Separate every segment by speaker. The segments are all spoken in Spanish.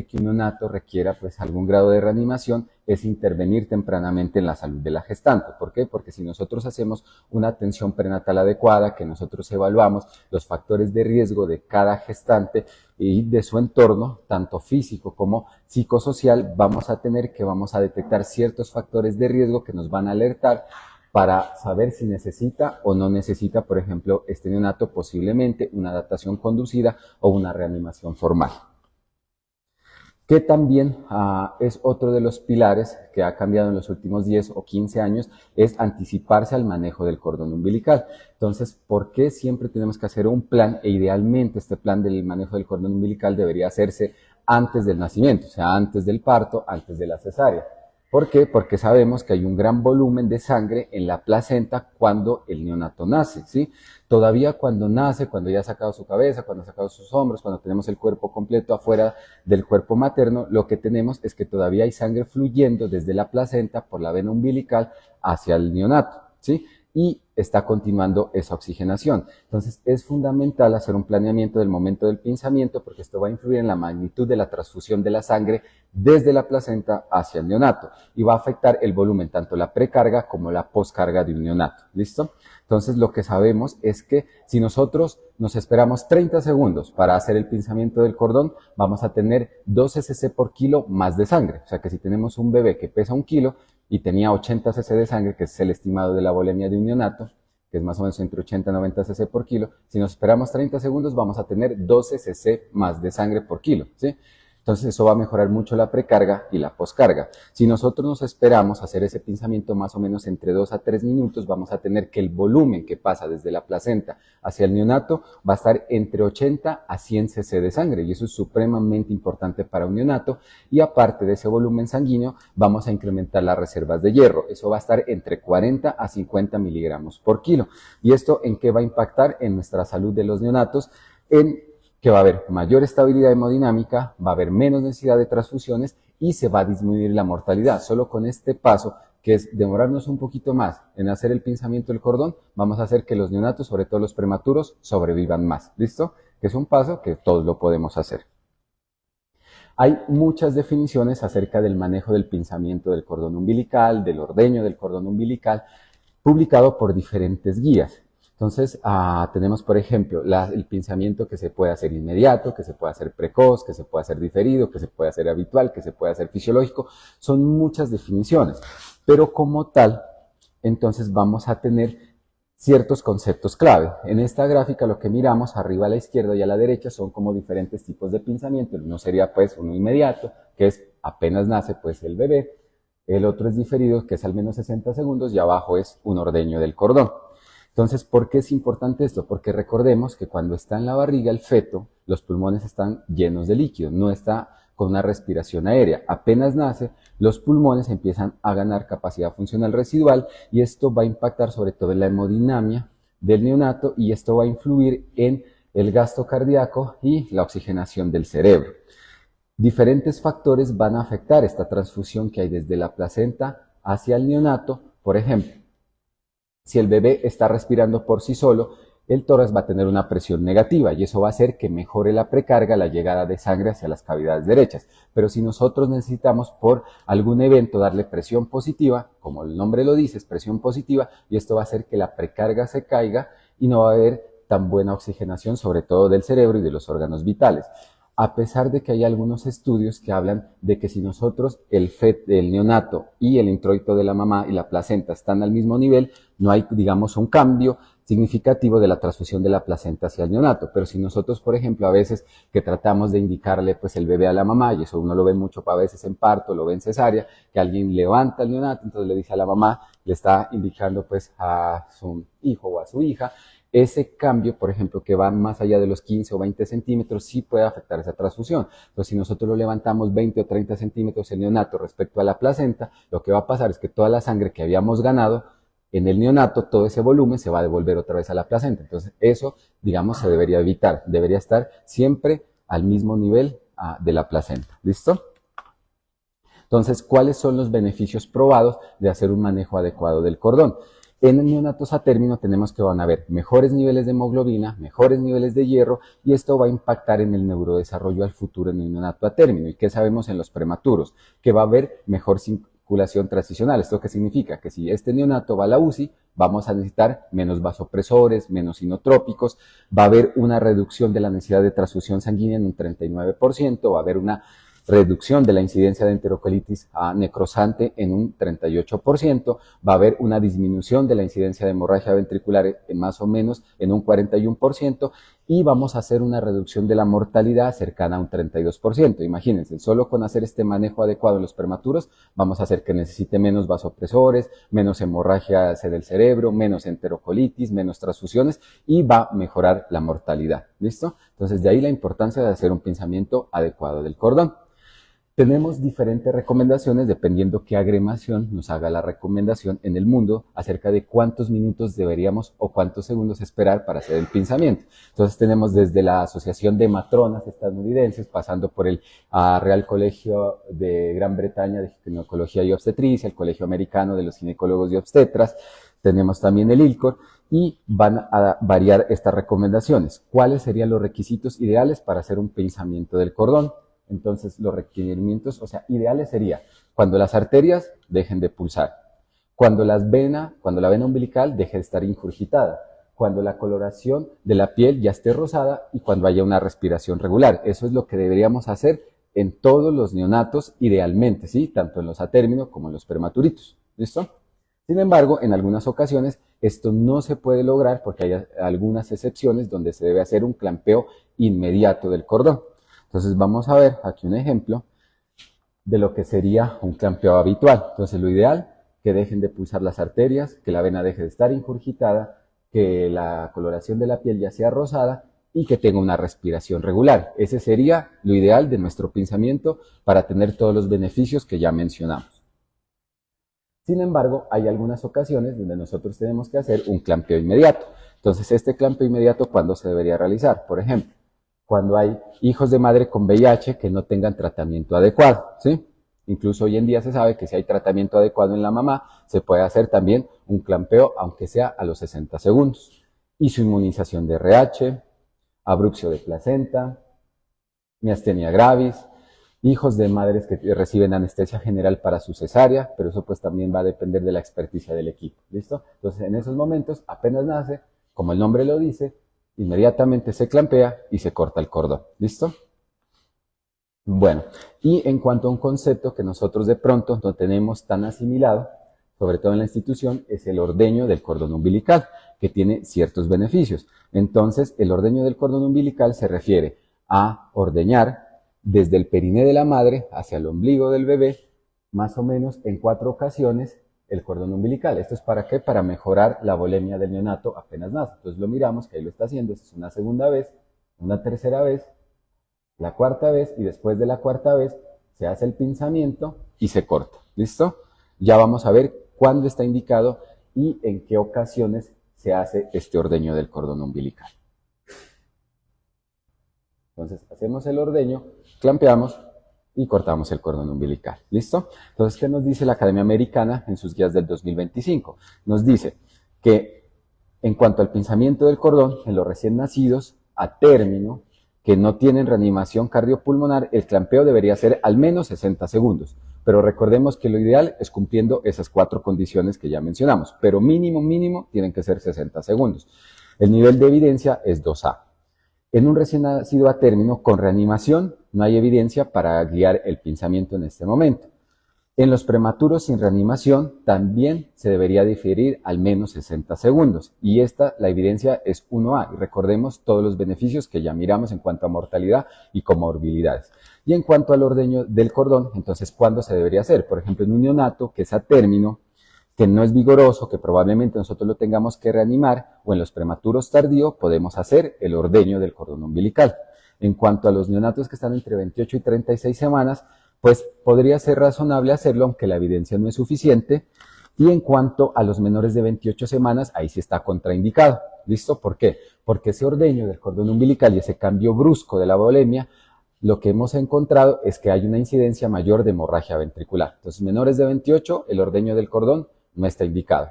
Speaker 1: que un neonato requiera pues algún grado de reanimación, es intervenir tempranamente en la salud de la gestante. ¿Por qué? Porque si nosotros hacemos una atención prenatal adecuada, que nosotros evaluamos los factores de riesgo de cada gestante y de su entorno, tanto físico como psicosocial, vamos a detectar ciertos factores de riesgo que nos van a alertar para saber si necesita o no necesita, por ejemplo, este neonato posiblemente una adaptación conducida o una reanimación formal. Que también es otro de los pilares que ha cambiado en los últimos 10 o 15 años, es anticiparse al manejo del cordón umbilical. Entonces, ¿por qué siempre tenemos que hacer un plan? E idealmente este plan del manejo del cordón umbilical debería hacerse antes del nacimiento, o sea, antes del parto, antes de la cesárea. ¿Por qué? Porque sabemos que hay un gran volumen de sangre en la placenta cuando el neonato nace, ¿sí? Todavía cuando nace, cuando ya ha sacado su cabeza, cuando ha sacado sus hombros, cuando tenemos el cuerpo completo afuera del cuerpo materno, lo que tenemos es que todavía hay sangre fluyendo desde la placenta por la vena umbilical hacia el neonato, ¿sí? Y está continuando esa oxigenación. Entonces es fundamental hacer un planeamiento del momento del pinzamiento porque esto va a influir en la magnitud de la transfusión de la sangre desde la placenta hacia el neonato y va a afectar el volumen, tanto la precarga como la poscarga de un neonato. ¿Listo? Entonces lo que sabemos es que si nosotros nos esperamos 30 segundos para hacer el pinzamiento del cordón, vamos a tener 12 cc por kilo más de sangre. O sea que si tenemos un bebé que pesa 1 kilo y tenía 80 cc de sangre, que es el estimado de la volemia de un neonato, que es más o menos entre 80 y 90 cc por kilo, si nos esperamos 30 segundos vamos a tener 12 cc más de sangre por kilo, ¿sí? Entonces eso va a mejorar mucho la precarga y la poscarga. Si nosotros nos esperamos hacer ese pinzamiento más o menos entre 2 a 3 minutos, vamos a tener que el volumen que pasa desde la placenta hacia el neonato va a estar entre 80 a 100 cc de sangre y eso es supremamente importante para un neonato y aparte de ese volumen sanguíneo vamos a incrementar las reservas de hierro. Eso va a estar entre 40 a 50 miligramos por kilo. ¿Y esto en qué va a impactar? En nuestra salud de los neonatos, en que va a haber mayor estabilidad hemodinámica, va a haber menos necesidad de transfusiones y se va a disminuir la mortalidad. Solo con este paso, que es demorarnos un poquito más en hacer el pinzamiento del cordón, vamos a hacer que los neonatos, sobre todo los prematuros, sobrevivan más. ¿Listo? Que es un paso que todos lo podemos hacer. Hay muchas definiciones acerca del manejo del pinzamiento del cordón umbilical, del ordeño del cordón umbilical, publicado por diferentes guías. Entonces, tenemos, por ejemplo, el pinzamiento que se puede hacer inmediato, que se puede hacer precoz, que se puede hacer diferido, que se puede hacer habitual, que se puede hacer fisiológico. Son muchas definiciones, pero como tal, entonces vamos a tener ciertos conceptos clave. En esta gráfica lo que miramos arriba a la izquierda y a la derecha son como diferentes tipos de pinzamiento. Uno sería pues uno inmediato, que es apenas nace pues el bebé. El otro es diferido, que es al menos 60 segundos, y abajo es un ordeño del cordón. Entonces, ¿por qué es importante esto? Porque recordemos que cuando está en la barriga el feto, los pulmones están llenos de líquido, no está con una respiración aérea. Apenas nace, los pulmones empiezan a ganar capacidad funcional residual y esto va a impactar sobre todo en la hemodinamia del neonato y esto va a influir en el gasto cardíaco y la oxigenación del cerebro. Diferentes factores van a afectar esta transfusión que hay desde la placenta hacia el neonato. Por ejemplo, si el bebé está respirando por sí solo, el tórax va a tener una presión negativa y eso va a hacer que mejore la precarga, la llegada de sangre hacia las cavidades derechas. Pero si nosotros necesitamos por algún evento darle presión positiva, como el nombre lo dice, es presión positiva, y esto va a hacer que la precarga se caiga y no va a haber tan buena oxigenación, sobre todo del cerebro y de los órganos vitales. A pesar de que hay algunos estudios que hablan de que si nosotros, el neonato y el introito de la mamá y la placenta están al mismo nivel, no hay, digamos, un cambio significativo de la transfusión de la placenta hacia el neonato. Pero si nosotros, por ejemplo, a veces que tratamos de indicarle pues el bebé a la mamá, y eso uno lo ve mucho a veces en parto, lo ve en cesárea, que alguien levanta al neonato, entonces le dice a la mamá, le está indicando pues a su hijo o a su hija, ese cambio, por ejemplo, que va más allá de los 15 o 20 centímetros, sí puede afectar esa transfusión. Entonces, si nosotros lo levantamos 20 o 30 centímetros el neonato respecto a la placenta, lo que va a pasar es que toda la sangre que habíamos ganado en el neonato, todo ese volumen se va a devolver otra vez a la placenta. Entonces, eso, digamos, se debería evitar. Debería estar siempre al mismo nivel de la placenta. ¿Listo? Entonces, ¿cuáles son los beneficios probados de hacer un manejo adecuado del cordón? En neonatos a término tenemos que van a haber mejores niveles de hemoglobina, mejores niveles de hierro, y esto va a impactar en el neurodesarrollo al futuro en el neonato a término. ¿Y qué sabemos en los prematuros? Que va a haber mejor circulación transicional. ¿Esto qué significa? Que si este neonato va a la UCI, vamos a necesitar menos vasopresores, menos inotrópicos, va a haber una reducción de la necesidad de transfusión sanguínea en un 39%, va a haber una reducción de la incidencia de enterocolitis necrosante en un 38%, va a haber una disminución de la incidencia de hemorragia ventricular más o menos en un 41%, y vamos a hacer una reducción de la mortalidad cercana a un 32%. Imagínense, solo con hacer este manejo adecuado en los prematuros, vamos a hacer que necesite menos vasopresores, menos hemorragia del cerebro, menos enterocolitis, menos transfusiones, y va a mejorar la mortalidad. ¿Listo? Entonces, de ahí la importancia de hacer un pinzamiento adecuado del cordón. Tenemos diferentes recomendaciones dependiendo qué agremiación nos haga la recomendación en el mundo acerca de cuántos minutos deberíamos o cuántos segundos esperar para hacer el pinzamiento. Entonces tenemos desde la Asociación de Matronas estadounidenses, pasando por el Real Colegio de Gran Bretaña de Ginecología y Obstetricia, el Colegio Americano de los Ginecólogos y Obstetras, tenemos también el ILCOR, y van a variar estas recomendaciones. ¿Cuáles serían los requisitos ideales para hacer un pinzamiento del cordón? Entonces, los requerimientos, ideales sería cuando las arterias dejen de pulsar, cuando la vena umbilical deje de estar ingurgitada, cuando la coloración de la piel ya esté rosada y cuando haya una respiración regular. Eso es lo que deberíamos hacer en todos los neonatos idealmente, ¿sí? Tanto en los a término como en los prematuritos. ¿Listo? Sin embargo, en algunas ocasiones esto no se puede lograr porque hay algunas excepciones donde se debe hacer un clampeo inmediato del cordón. Entonces vamos a ver aquí un ejemplo de lo que sería un clampeo habitual. Entonces lo ideal, que dejen de pulsar las arterias, que la vena deje de estar ingurgitada, que la coloración de la piel ya sea rosada y que tenga una respiración regular. Ese sería lo ideal de nuestro pinzamiento para tener todos los beneficios que ya mencionamos. Sin embargo, hay algunas ocasiones donde nosotros tenemos que hacer un clampeo inmediato. Entonces este clampeo inmediato, ¿cuándo se debería realizar? Por ejemplo, cuando hay hijos de madre con VIH que no tengan tratamiento adecuado, ¿sí? Incluso hoy en día se sabe que si hay tratamiento adecuado en la mamá, se puede hacer también un clampeo, aunque sea a los 60 segundos. Y su inmunización de RH, abruxio de placenta, miastenia gravis, hijos de madres que reciben anestesia general para su cesárea, pero eso pues también va a depender de la experticia del equipo, ¿listo? Entonces en esos momentos, apenas nace, como el nombre lo dice, inmediatamente se clampea y se corta el cordón. ¿Listo? Bueno, y en cuanto a un concepto que nosotros de pronto no tenemos tan asimilado, sobre todo en la institución, es el ordeño del cordón umbilical, que tiene ciertos beneficios. Entonces, el ordeño del cordón umbilical se refiere a ordeñar desde el periné de la madre hacia el ombligo del bebé, más o menos en 4 ocasiones, el cordón umbilical. ¿Esto es para qué? Para mejorar la volemia del neonato apenas nace. Entonces lo miramos, que ahí lo está haciendo. Esta es una segunda vez, una tercera vez, la cuarta vez, y después de la cuarta vez se hace el pinzamiento y se corta. ¿Listo? Ya vamos a ver cuándo está indicado y en qué ocasiones se hace este ordeño del cordón umbilical. Entonces hacemos el ordeño, clampeamos y cortamos el cordón umbilical. ¿Listo? Entonces, ¿qué nos dice la Academia Americana en sus guías del 2025? Nos dice que en cuanto al pinzamiento del cordón, en los recién nacidos a término, que no tienen reanimación cardiopulmonar, el clampeo debería ser al menos 60 segundos. Pero recordemos que lo ideal es cumpliendo esas 4 condiciones que ya mencionamos. Pero mínimo tienen que ser 60 segundos. El nivel de evidencia es 2A. En un recién nacido a término con reanimación no hay evidencia para guiar el pinzamiento en este momento. En los prematuros sin reanimación también se debería diferir al menos 60 segundos y la evidencia es 1A y recordemos todos los beneficios que ya miramos en cuanto a mortalidad y comorbilidades. Y en cuanto al ordeño del cordón, entonces ¿cuándo se debería hacer? Por ejemplo, en un neonato que es a término, que no es vigoroso, que probablemente nosotros lo tengamos que reanimar, o en los prematuros tardíos podemos hacer el ordeño del cordón umbilical. En cuanto a los neonatos que están entre 28 y 36 semanas, pues podría ser razonable hacerlo, aunque la evidencia no es suficiente. Y en cuanto a los menores de 28 semanas, ahí sí está contraindicado. ¿Listo? ¿Por qué? Porque ese ordeño del cordón umbilical y ese cambio brusco de la volemia, lo que hemos encontrado es que hay una incidencia mayor de hemorragia ventricular. Entonces, menores de 28, el ordeño del cordón no está indicado.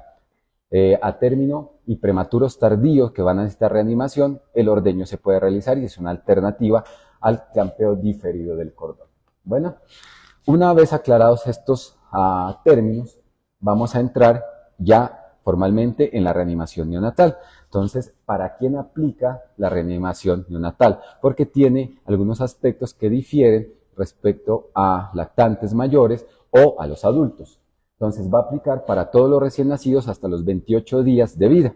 Speaker 1: a término y prematuros tardíos que van a necesitar reanimación, el ordeño se puede realizar y es una alternativa al clampeo diferido del cordón. Bueno, una vez aclarados estos términos, vamos a entrar ya formalmente en la reanimación neonatal. Entonces, ¿para quién aplica la reanimación neonatal? Porque tiene algunos aspectos que difieren respecto a lactantes mayores o a los adultos. Entonces, va a aplicar para todos los recién nacidos hasta los 28 días de vida.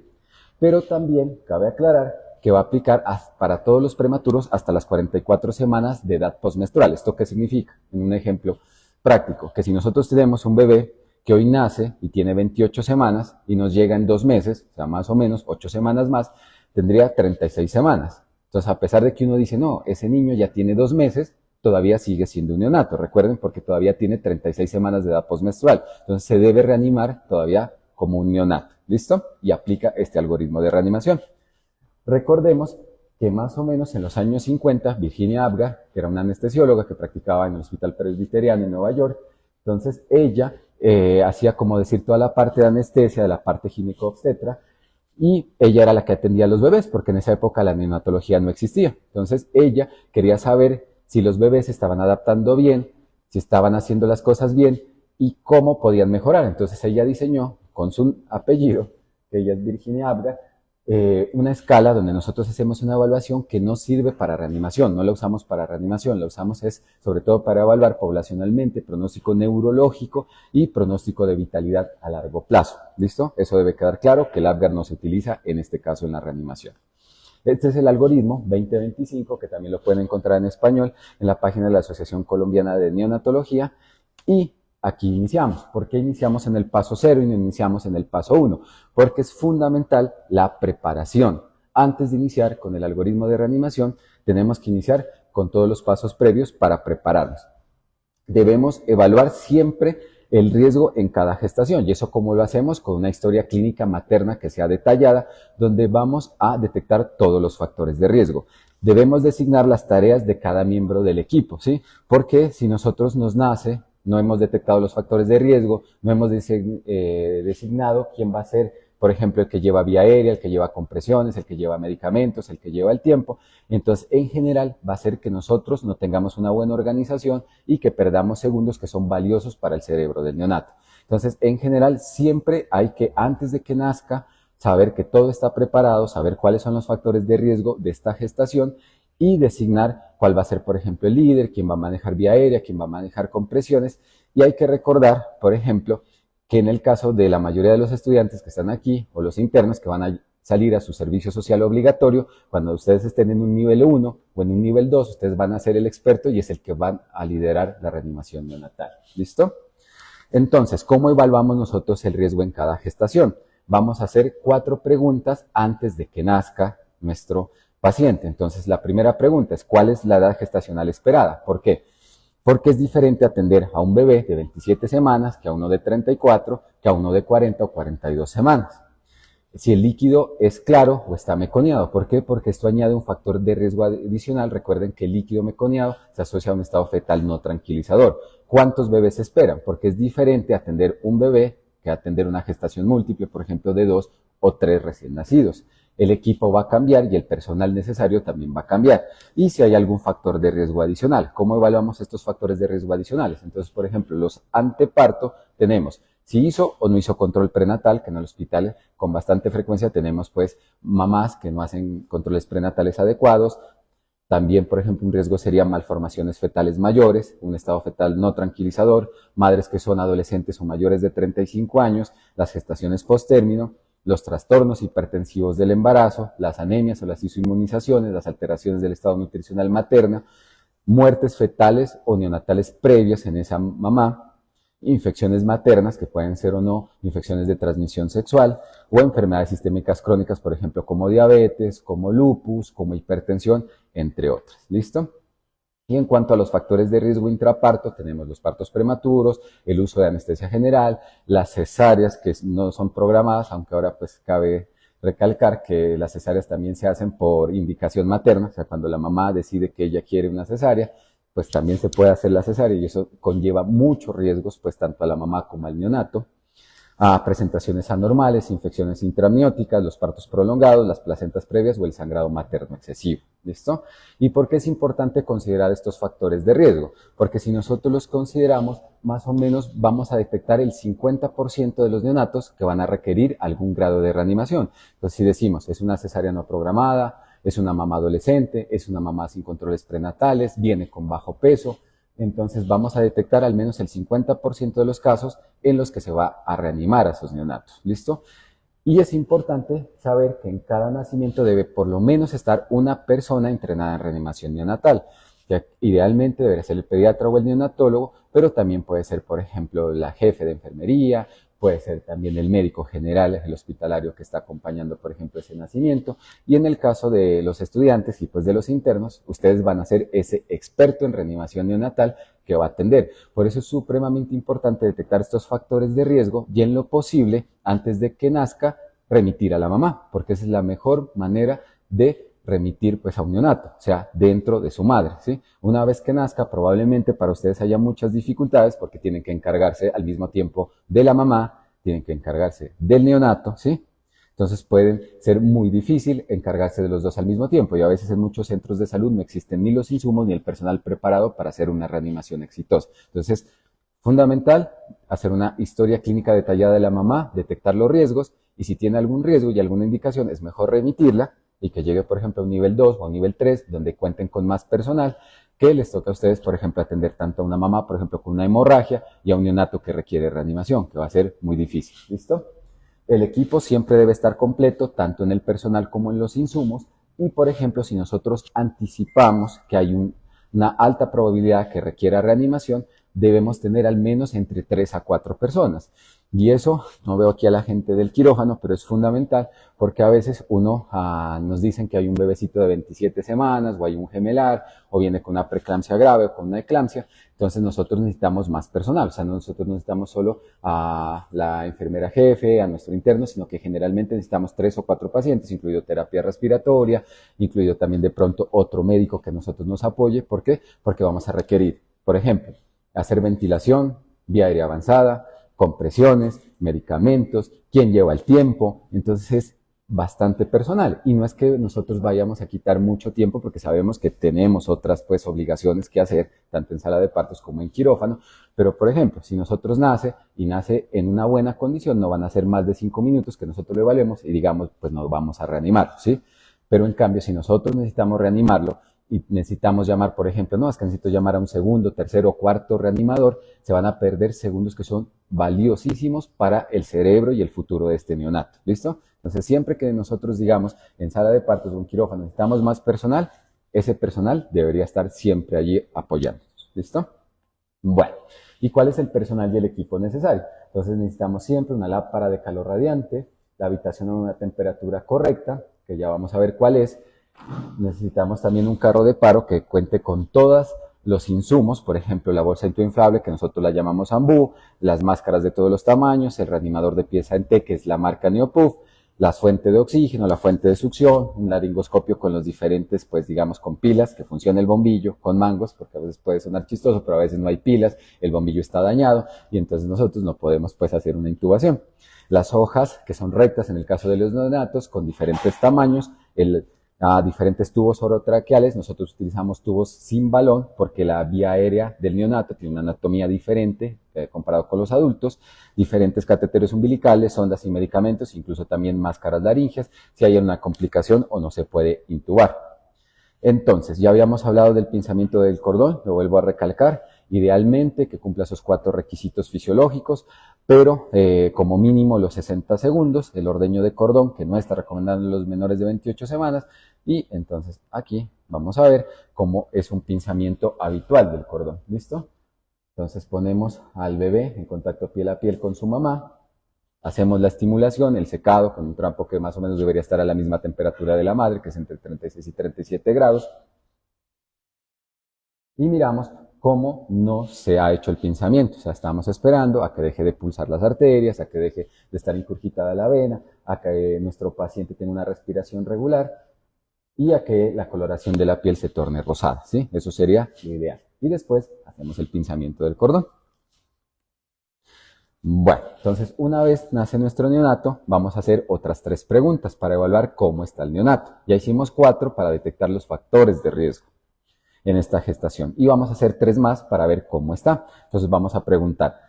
Speaker 1: Pero también cabe aclarar que va a aplicar para todos los prematuros hasta las 44 semanas de edad postmenstrual. ¿Esto qué significa? En un ejemplo práctico, que si nosotros tenemos un bebé que hoy nace y tiene 28 semanas y nos llega en 2 meses, o sea, más o menos 8 semanas más, tendría 36 semanas. Entonces, a pesar de que uno dice, no, ese niño ya tiene 2 meses, todavía sigue siendo un neonato. Recuerden, porque todavía tiene 36 semanas de edad postmenstrual. Entonces, se debe reanimar todavía como un neonato. ¿Listo? Y aplica este algoritmo de reanimación. Recordemos que más o menos en los años 50, Virginia Apgar, que era una anestesióloga que practicaba en el Hospital Presbiteriano en Nueva York, entonces ella hacía, como decir, toda la parte de anestesia, de la parte gineco-obstetra, y ella era la que atendía a los bebés, porque en esa época la neonatología no existía. Entonces ella quería saber si los bebés se estaban adaptando bien, si estaban haciendo las cosas bien y cómo podían mejorar. Entonces ella diseñó, con su apellido, que ella es Virginia Apgar, una escala donde nosotros hacemos una evaluación que no sirve para reanimación, no la usamos para reanimación, la usamos es sobre todo para evaluar poblacionalmente pronóstico neurológico y pronóstico de vitalidad a largo plazo. ¿Listo? Eso debe quedar claro, que el Apgar no se utiliza en este caso en la reanimación. Este es el algoritmo 2025, que también lo pueden encontrar en español en la página de la Asociación Colombiana de Neonatología. Y aquí iniciamos. ¿Por qué iniciamos en el paso 0 y no iniciamos en el paso 1? Porque es fundamental la preparación. Antes de iniciar con el algoritmo de reanimación, tenemos que iniciar con todos los pasos previos para prepararnos. Debemos evaluar siempre el riesgo en cada gestación. ¿Y eso cómo lo hacemos? Con una historia clínica materna que sea detallada, donde vamos a detectar todos los factores de riesgo. Debemos designar las tareas de cada miembro del equipo, ¿sí? Porque si nosotros nos nace, no hemos detectado los factores de riesgo, no hemos designado quién va a ser, por ejemplo, el que lleva vía aérea, el que lleva compresiones, el que lleva medicamentos, el que lleva el tiempo. Entonces, en general, va a ser que nosotros no tengamos una buena organización y que perdamos segundos que son valiosos para el cerebro del neonato. Entonces, en general, siempre hay que, antes de que nazca, saber que todo está preparado, saber cuáles son los factores de riesgo de esta gestación y designar cuál va a ser, por ejemplo, el líder, quién va a manejar vía aérea, quién va a manejar compresiones. Y hay que recordar, por ejemplo, que en el caso de la mayoría de los estudiantes que están aquí o los internos que van a salir a su servicio social obligatorio, cuando ustedes estén en un nivel 1 o en un nivel 2, ustedes van a ser el experto y es el que van a liderar la reanimación neonatal. ¿Listo? Entonces, ¿cómo evaluamos nosotros el riesgo en cada gestación? Vamos a hacer 4 preguntas antes de que nazca nuestro paciente. Entonces, la primera pregunta es, ¿cuál es la edad gestacional esperada? ¿Por qué? Porque es diferente atender a un bebé de 27 semanas que a uno de 34, que a uno de 40 o 42 semanas. Si el líquido es claro o está meconiado. ¿Por qué? Porque esto añade un factor de riesgo adicional. Recuerden que el líquido meconiado se asocia a un estado fetal no tranquilizador. ¿Cuántos bebés se esperan? Porque es diferente atender un bebé que atender una gestación múltiple, por ejemplo, de 2 o 3 recién nacidos. El equipo va a cambiar y el personal necesario también va a cambiar. Y si hay algún factor de riesgo adicional, ¿cómo evaluamos estos factores de riesgo adicionales? Entonces, por ejemplo, los anteparto tenemos si hizo o no hizo control prenatal, que en el hospital con bastante frecuencia tenemos pues mamás que no hacen controles prenatales adecuados. También, por ejemplo, un riesgo sería malformaciones fetales mayores, un estado fetal no tranquilizador, madres que son adolescentes o mayores de 35 años, las gestaciones post-término, los trastornos hipertensivos del embarazo, las anemias o las isoinmunizaciones, las alteraciones del estado nutricional materno, muertes fetales o neonatales previas en esa mamá, infecciones maternas, que pueden ser o no infecciones de transmisión sexual, o enfermedades sistémicas crónicas, por ejemplo, como diabetes, como lupus, como hipertensión, entre otras. ¿Listo? Y en cuanto a los factores de riesgo intraparto, tenemos los partos prematuros, el uso de anestesia general, las cesáreas que no son programadas, aunque ahora pues cabe recalcar que las cesáreas también se hacen por indicación materna, o sea, cuando la mamá decide que ella quiere una cesárea, pues también se puede hacer la cesárea y eso conlleva muchos riesgos, pues tanto a la mamá como al neonato. presentaciones anormales, infecciones intramnióticas, los partos prolongados, las placentas previas o el sangrado materno excesivo. ¿Listo? ¿Y por qué es importante considerar estos factores de riesgo? Porque si nosotros los consideramos, más o menos vamos a detectar el 50% de los neonatos que van a requerir algún grado de reanimación. Entonces, si decimos, es una cesárea no programada, es una mamá adolescente, es una mamá sin controles prenatales, viene con bajo peso, entonces vamos a detectar al menos el 50% de los casos en los que se va a reanimar a esos neonatos. ¿Listo? Y es importante saber que en cada nacimiento debe por lo menos estar una persona entrenada en reanimación neonatal. Que idealmente debería ser el pediatra o el neonatólogo, pero también puede ser, por ejemplo, la jefe de enfermería, puede ser también el médico general, el hospitalario que está acompañando, por ejemplo, ese nacimiento. Y en el caso de los estudiantes y pues de los internos, ustedes van a ser ese experto en reanimación neonatal que va a atender. Por eso es supremamente importante detectar estos factores de riesgo y en lo posible, antes de que nazca, remitir a la mamá, porque esa es la mejor manera de remitir pues a un neonato, o sea, dentro de su madre, ¿sí? Una vez que nazca, probablemente para ustedes haya muchas dificultades porque tienen que encargarse al mismo tiempo de la mamá, tienen que encargarse del neonato, ¿sí? Entonces pueden ser muy difícil encargarse de los dos al mismo tiempo y a veces en muchos centros de salud no existen ni los insumos ni el personal preparado para hacer una reanimación exitosa. Entonces, fundamental, hacer una historia clínica detallada de la mamá, detectar los riesgos y si tiene algún riesgo y alguna indicación es mejor remitirla y que llegue, por ejemplo, a un nivel 2 o a un nivel 3, donde cuenten con más personal, que les toca a ustedes, por ejemplo, atender tanto a una mamá, por ejemplo, con una hemorragia y a un neonato que requiere reanimación, que va a ser muy difícil. ¿Listo? El equipo siempre debe estar completo, tanto en el personal como en los insumos, y, por ejemplo, si nosotros anticipamos que hay una alta probabilidad que requiera reanimación, debemos tener al menos entre 3 a 4 personas. Y eso, no veo aquí a la gente del quirófano, pero es fundamental porque a veces nos dicen que hay un bebecito de 27 semanas o hay un gemelar o viene con una preeclampsia grave o con una eclampsia. Entonces nosotros necesitamos más personal, o sea, nosotros no necesitamos solo a la enfermera jefe, a nuestro interno, sino que generalmente necesitamos 3 o 4 pacientes, incluido terapia respiratoria, incluido también de pronto otro médico que nosotros nos apoye. ¿Por qué? Porque vamos a requerir, por ejemplo, hacer ventilación, vía aérea avanzada, compresiones, medicamentos, quién lleva el tiempo. Entonces es bastante personal y no es que nosotros vayamos a quitar mucho tiempo porque sabemos que tenemos otras pues obligaciones que hacer tanto en sala de partos como en quirófano, pero por ejemplo si nosotros nace en una buena condición no van a ser más de 5 minutos que nosotros lo evaluemos y digamos pues nos vamos a reanimar, ¿sí? Pero en cambio si nosotros necesitamos reanimarlo y necesitamos llamar, por ejemplo, no, es que necesito llamar a un segundo, tercero, cuarto reanimador, se van a perder segundos que son valiosísimos para el cerebro y el futuro de este neonato. ¿Listo? Entonces, siempre que nosotros digamos en sala de partos o en quirófano necesitamos más personal, ese personal debería estar siempre allí apoyándonos. ¿Listo? Bueno, ¿y cuál es el personal y el equipo necesario? Entonces, necesitamos siempre una lámpara de calor radiante, la habitación a una temperatura correcta, que ya vamos a ver cuál es. Necesitamos también un carro de paro que cuente con todos los insumos, por ejemplo, la bolsa autoinflable, que nosotros la llamamos Ambú, las máscaras de todos los tamaños, el reanimador de pieza en T, que es la marca Neopuff, la fuente de oxígeno, la fuente de succión, un laringoscopio con los diferentes, pues digamos, con pilas, que funcione el bombillo, con mangos, porque a veces puede sonar chistoso, pero a veces no hay pilas, el bombillo está dañado, y entonces nosotros no podemos, pues, hacer una intubación. Las hojas, que son rectas en el caso de los neonatos, con diferentes tamaños, diferentes tubos orotraqueales. Nosotros utilizamos tubos sin balón porque la vía aérea del neonato tiene una anatomía diferente comparado con los adultos, diferentes catéteres umbilicales, sondas y medicamentos, incluso también máscaras laringeas, si hay una complicación o no se puede intubar. Entonces, ya habíamos hablado del pinzamiento del cordón, lo vuelvo a recalcar, idealmente que cumpla esos 4 requisitos fisiológicos, pero como mínimo los 60 segundos, el ordeño de cordón, que no está recomendado en los menores de 28 semanas, y entonces aquí vamos a ver cómo es un pinzamiento habitual del cordón, ¿listo? Entonces ponemos al bebé en contacto piel a piel con su mamá, hacemos la estimulación, el secado con un trompo que más o menos debería estar a la misma temperatura de la madre, que es entre 36 y 37 grados, y miramos cómo no se ha hecho el pinzamiento. O sea, estamos esperando a que deje de pulsar las arterias, a que deje de estar incurgitada la vena, a que nuestro paciente tenga una respiración regular y a que la coloración de la piel se torne rosada, ¿sí? Eso sería lo ideal. Y después hacemos el pinzamiento del cordón. Bueno, entonces una vez nace nuestro neonato, vamos a hacer otras 3 preguntas para evaluar cómo está el neonato. Ya hicimos 4 para detectar los factores de riesgo en esta gestación y vamos a hacer 3 más para ver cómo está. Entonces vamos a preguntar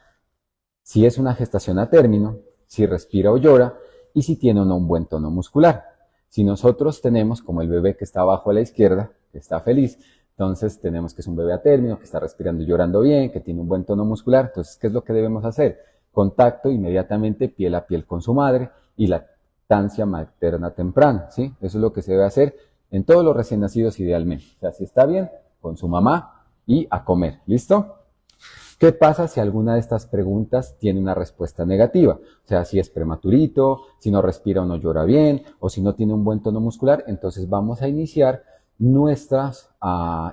Speaker 1: si es una gestación a término, si respira o llora y si tiene o no un buen tono muscular. Si nosotros tenemos, como el bebé que está abajo a la izquierda, que está feliz, entonces tenemos que es un bebé a término, que está respirando y llorando bien, que tiene un buen tono muscular. Entonces, ¿qué es lo que debemos hacer? Contacto inmediatamente piel a piel con su madre y lactancia materna temprana, ¿sí? Eso es lo que se debe hacer en todos los recién nacidos idealmente. O sea, si está bien, con su mamá y a comer, ¿listo? ¿Qué pasa si alguna de estas preguntas tiene una respuesta negativa? O sea, si es prematurito, si no respira o no llora bien, o si no tiene un buen tono muscular, entonces vamos a iniciar nuestras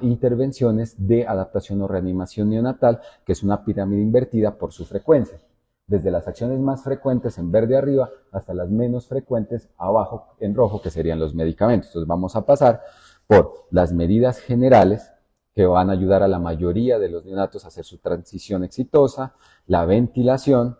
Speaker 1: intervenciones de adaptación o reanimación neonatal, que es una pirámide invertida por su frecuencia. Desde las acciones más frecuentes en verde arriba hasta las menos frecuentes abajo en rojo, que serían los medicamentos. Entonces vamos a pasar por las medidas generales, que van a ayudar a la mayoría de los neonatos a hacer su transición exitosa, la ventilación,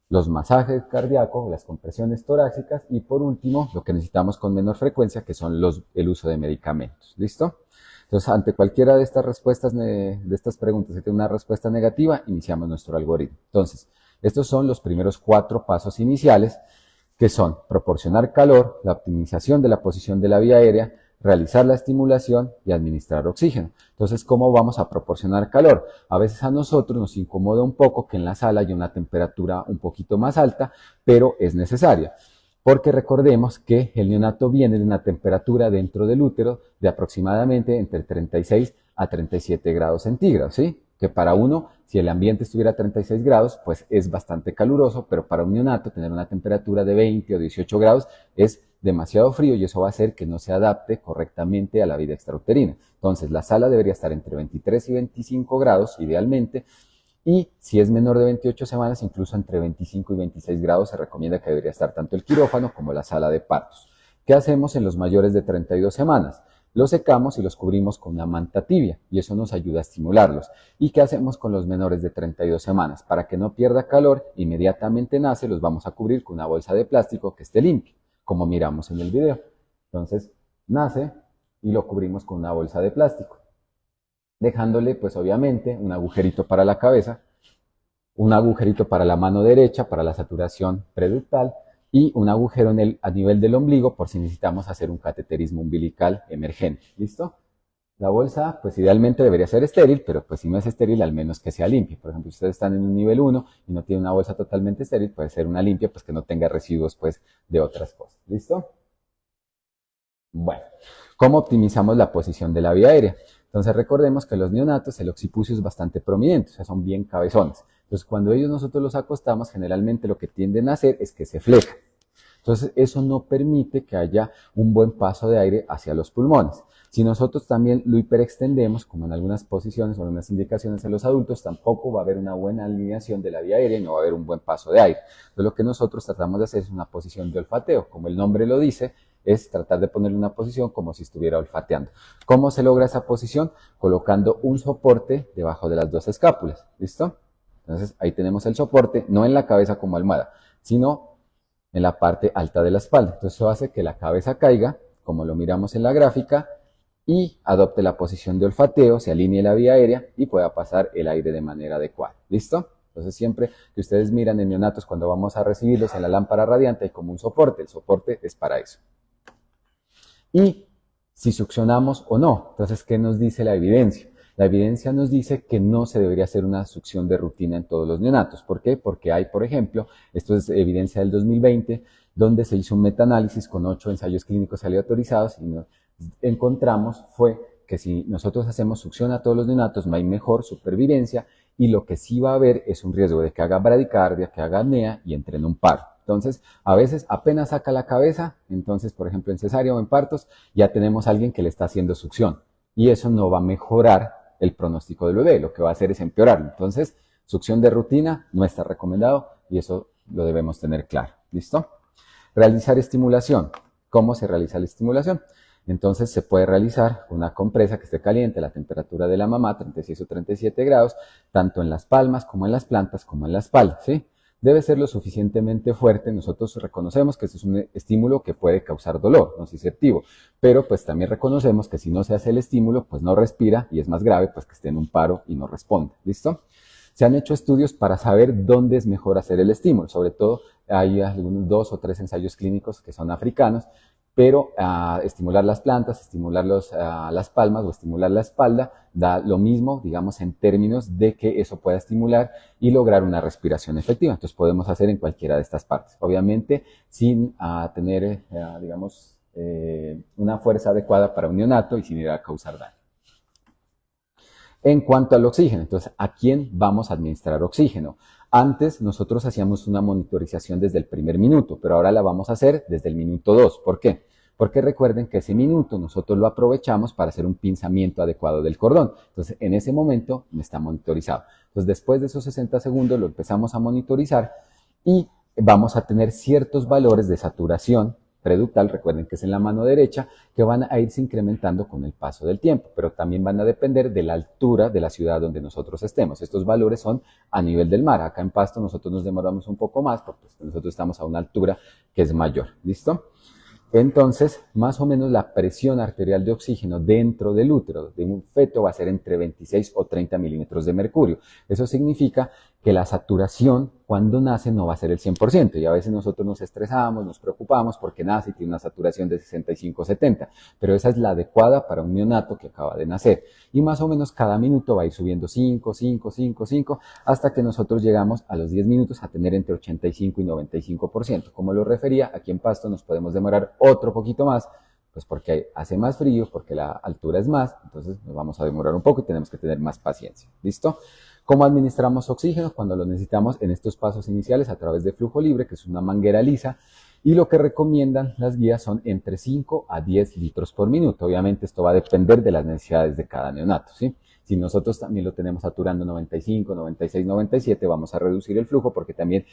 Speaker 1: los masajes cardíacos, las compresiones torácicas y por último, lo que necesitamos con menor frecuencia, que son el uso de medicamentos. ¿Listo? Entonces, ante cualquiera de estas respuestas, de estas preguntas, si tiene una respuesta negativa, iniciamos nuestro algoritmo. Entonces, estos son los primeros 4 pasos iniciales, que son proporcionar calor, la optimización de la posición de la vía aérea, realizar la estimulación y administrar oxígeno. Entonces, ¿cómo vamos a proporcionar calor? A veces a nosotros nos incomoda un poco que en la sala haya una temperatura un poquito más alta, pero es necesaria. Porque recordemos que el neonato viene de una temperatura dentro del útero de aproximadamente entre 36 a 37 grados centígrados, ¿sí? Que para uno, si el ambiente estuviera a 36 grados, pues es bastante caluroso, pero para un neonato tener una temperatura de 20 o 18 grados es demasiado frío y eso va a hacer que no se adapte correctamente a la vida extrauterina. Entonces, la sala debería estar entre 23 y 25 grados, idealmente, y si es menor de 28 semanas, incluso entre 25 y 26 grados se recomienda que debería estar tanto el quirófano como la sala de partos. ¿Qué hacemos en los mayores de 32 semanas? Los secamos y los cubrimos con una manta tibia y eso nos ayuda a estimularlos. ¿Y qué hacemos con los menores de 32 semanas? Para que no pierda calor, inmediatamente nace, los vamos a cubrir con una bolsa de plástico que esté limpia, como miramos en el video. Entonces, nace y lo cubrimos con una bolsa de plástico, dejándole, pues obviamente, un agujerito para la cabeza, un agujerito para la mano derecha, para la saturación preductal, y un agujero a nivel del ombligo por si necesitamos hacer un cateterismo umbilical emergente. ¿Listo? La bolsa, pues idealmente debería ser estéril, pero pues si no es estéril, al menos que sea limpia. Por ejemplo, si ustedes están en un nivel 1 y no tienen una bolsa totalmente estéril, puede ser una limpia, pues que no tenga residuos, pues, de otras cosas. ¿Listo? Bueno, ¿cómo optimizamos la posición de la vía aérea? Entonces recordemos que los neonatos, el occipucio es bastante prominente, o sea, son bien cabezones. Entonces cuando nosotros los acostamos, generalmente lo que tienden a hacer es que se flejan. Entonces eso no permite que haya un buen paso de aire hacia los pulmones. Si nosotros también lo hiperextendemos, como en algunas posiciones o en algunas indicaciones en los adultos, tampoco va a haber una buena alineación de la vía aérea y no va a haber un buen paso de aire. Entonces lo que nosotros tratamos de hacer es una posición de olfateo, como el nombre lo dice, es tratar de ponerle una posición como si estuviera olfateando. ¿Cómo se logra esa posición? Colocando un soporte debajo de las 2 escápulas, ¿listo? Entonces ahí tenemos el soporte, no en la cabeza como almohada, sino en la parte alta de la espalda. Entonces eso hace que la cabeza caiga, como lo miramos en la gráfica, y adopte la posición de olfateo, se alinee la vía aérea y pueda pasar el aire de manera adecuada. ¿Listo? Entonces siempre que ustedes miran en neonatos cuando vamos a recibirlos en la lámpara radiante hay como un soporte, el soporte es para eso. Y si succionamos o no. Entonces, ¿qué nos dice la evidencia? La evidencia nos dice que no se debería hacer una succión de rutina en todos los neonatos. ¿Por qué? Porque hay, por ejemplo, esto es evidencia del 2020, donde se hizo un metaanálisis con 8 ensayos clínicos aleatorizados y nos encontramos fue que si nosotros hacemos succión a todos los neonatos no hay mejor supervivencia y lo que sí va a haber es un riesgo de que haga bradicardia, que haga apnea y entre en un paro. Entonces, a veces apenas saca la cabeza, entonces, por ejemplo, en cesárea o en partos, ya tenemos a alguien que le está haciendo succión. Y eso no va a mejorar el pronóstico del bebé, lo que va a hacer es empeorarlo. Entonces, succión de rutina no está recomendado y eso lo debemos tener claro. ¿Listo? Realizar estimulación. ¿Cómo se realiza la estimulación? Entonces se puede realizar una compresa que esté caliente, la temperatura de la mamá, 36 o 37 grados, tanto en las palmas como en las plantas como en la espalda, ¿sí? debe ser lo suficientemente fuerte. Nosotros reconocemos que este es un estímulo que puede causar dolor nociceptivo, pero pues también reconocemos que si no se hace el estímulo, pues no respira y es más grave pues que esté en un paro y no responde. ¿Listo? Se han hecho estudios para saber dónde es mejor hacer el estímulo. Sobre todo hay algunos 2 o 3 ensayos clínicos que son africanos, pero estimular las plantas, estimular las palmas o estimular la espalda da lo mismo, digamos, en términos de que eso pueda estimular y lograr una respiración efectiva. Entonces podemos hacer en cualquiera de estas partes, obviamente sin tener, digamos, una fuerza adecuada para un neonato y sin ir a causar daño. En cuanto al oxígeno, entonces, ¿a quién vamos a administrar oxígeno? Antes nosotros hacíamos una monitorización desde el primer minuto, pero ahora la vamos a hacer desde el minuto 2. ¿Por qué? Porque recuerden que ese minuto nosotros lo aprovechamos para hacer un pinzamiento adecuado del cordón. Entonces, en ese momento no está monitorizado. Entonces, después de esos 60 segundos lo empezamos a monitorizar y vamos a tener ciertos valores de saturación preductal, recuerden que es en la mano derecha, que van a irse incrementando con el paso del tiempo, pero también van a depender de la altura de la ciudad donde nosotros estemos. Estos valores son a nivel del mar. Acá en Pasto nosotros nos demoramos un poco más porque nosotros estamos a una altura que es mayor. ¿Listo? Entonces, más o menos la presión arterial de oxígeno dentro del útero de un feto va a ser entre 26 o 30 milímetros de mercurio. Eso significa que la saturación cuando nace no va a ser el 100%, y a veces nosotros nos estresamos, nos preocupamos porque nace y tiene una saturación de 65 o 70, pero esa es la adecuada para un neonato que acaba de nacer, y más o menos cada minuto va a ir subiendo 5, 5, 5, 5, hasta que nosotros llegamos a los 10 minutos a tener entre 85 y 95%. Como lo refería, aquí en Pasto nos podemos demorar otro poquito más, pues porque hace más frío, porque la altura es más, entonces nos vamos a demorar un poco y tenemos que tener más paciencia. ¿Listo? ¿Cómo administramos oxígeno? Cuando lo necesitamos en estos pasos iniciales a través de flujo libre, que es una manguera lisa, y lo que recomiendan las guías son entre 5 a 10 litros por minuto. Obviamente esto va a depender de las necesidades de cada neonato, ¿sí? Si nosotros también lo tenemos saturando 95, 96, 97, vamos a reducir el flujo porque también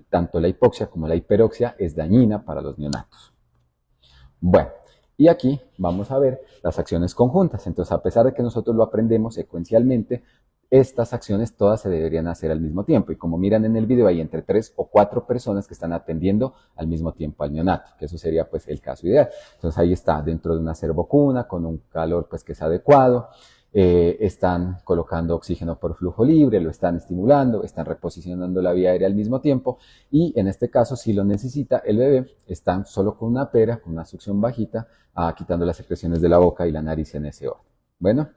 Speaker 1: tanto la hipoxia como la hiperoxia es dañina para los neonatos. Bueno, y aquí vamos a ver las acciones conjuntas. Entonces, a pesar de que nosotros lo aprendemos secuencialmente, estas acciones todas se deberían hacer al mismo tiempo. Y como miran en el video, hay entre 3 o 4 personas que están atendiendo al mismo tiempo al neonato, que eso sería pues el caso ideal. Entonces ahí está, dentro de una servocuna, con un calor pues que es adecuado, están colocando oxígeno por flujo libre, lo están estimulando, están reposicionando la vía aérea al mismo tiempo, y en este caso, si lo necesita el bebé, están solo con una pera, con una succión bajita, quitando las secreciones de la boca y la nariz en ese orden. Bueno,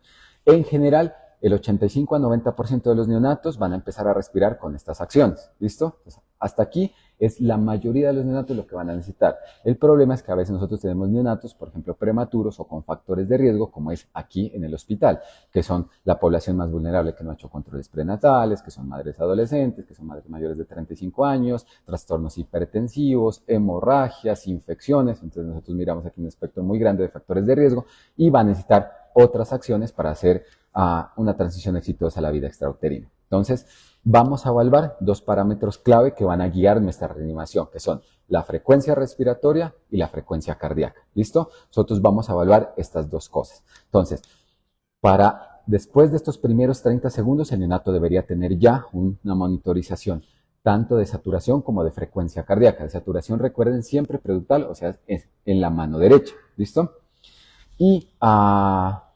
Speaker 1: en general, el 85 a 90% de los neonatos van a empezar a respirar con estas acciones. ¿Listo? Entonces, hasta aquí es la mayoría de los neonatos lo que van a necesitar. El problema es que a veces nosotros tenemos neonatos, por ejemplo, prematuros o con factores de riesgo, como es aquí en el hospital, que son la población más vulnerable que no ha hecho controles prenatales, que son madres adolescentes, que son madres mayores de 35 años, trastornos hipertensivos, hemorragias, infecciones. Entonces nosotros miramos aquí un espectro muy grande de factores de riesgo y va a necesitar otras acciones para hacer una transición exitosa a la vida extrauterina. Entonces, vamos a evaluar 2 parámetros clave que van a guiar nuestra reanimación, que son la frecuencia respiratoria y la frecuencia cardíaca. ¿Listo? Nosotros vamos a evaluar estas 2 cosas. Entonces, después de estos primeros 30 segundos, el neonato debería tener ya una monitorización tanto de saturación como de frecuencia cardíaca. De saturación, recuerden, siempre preductal, o sea, es en la mano derecha. ¿Listo? Y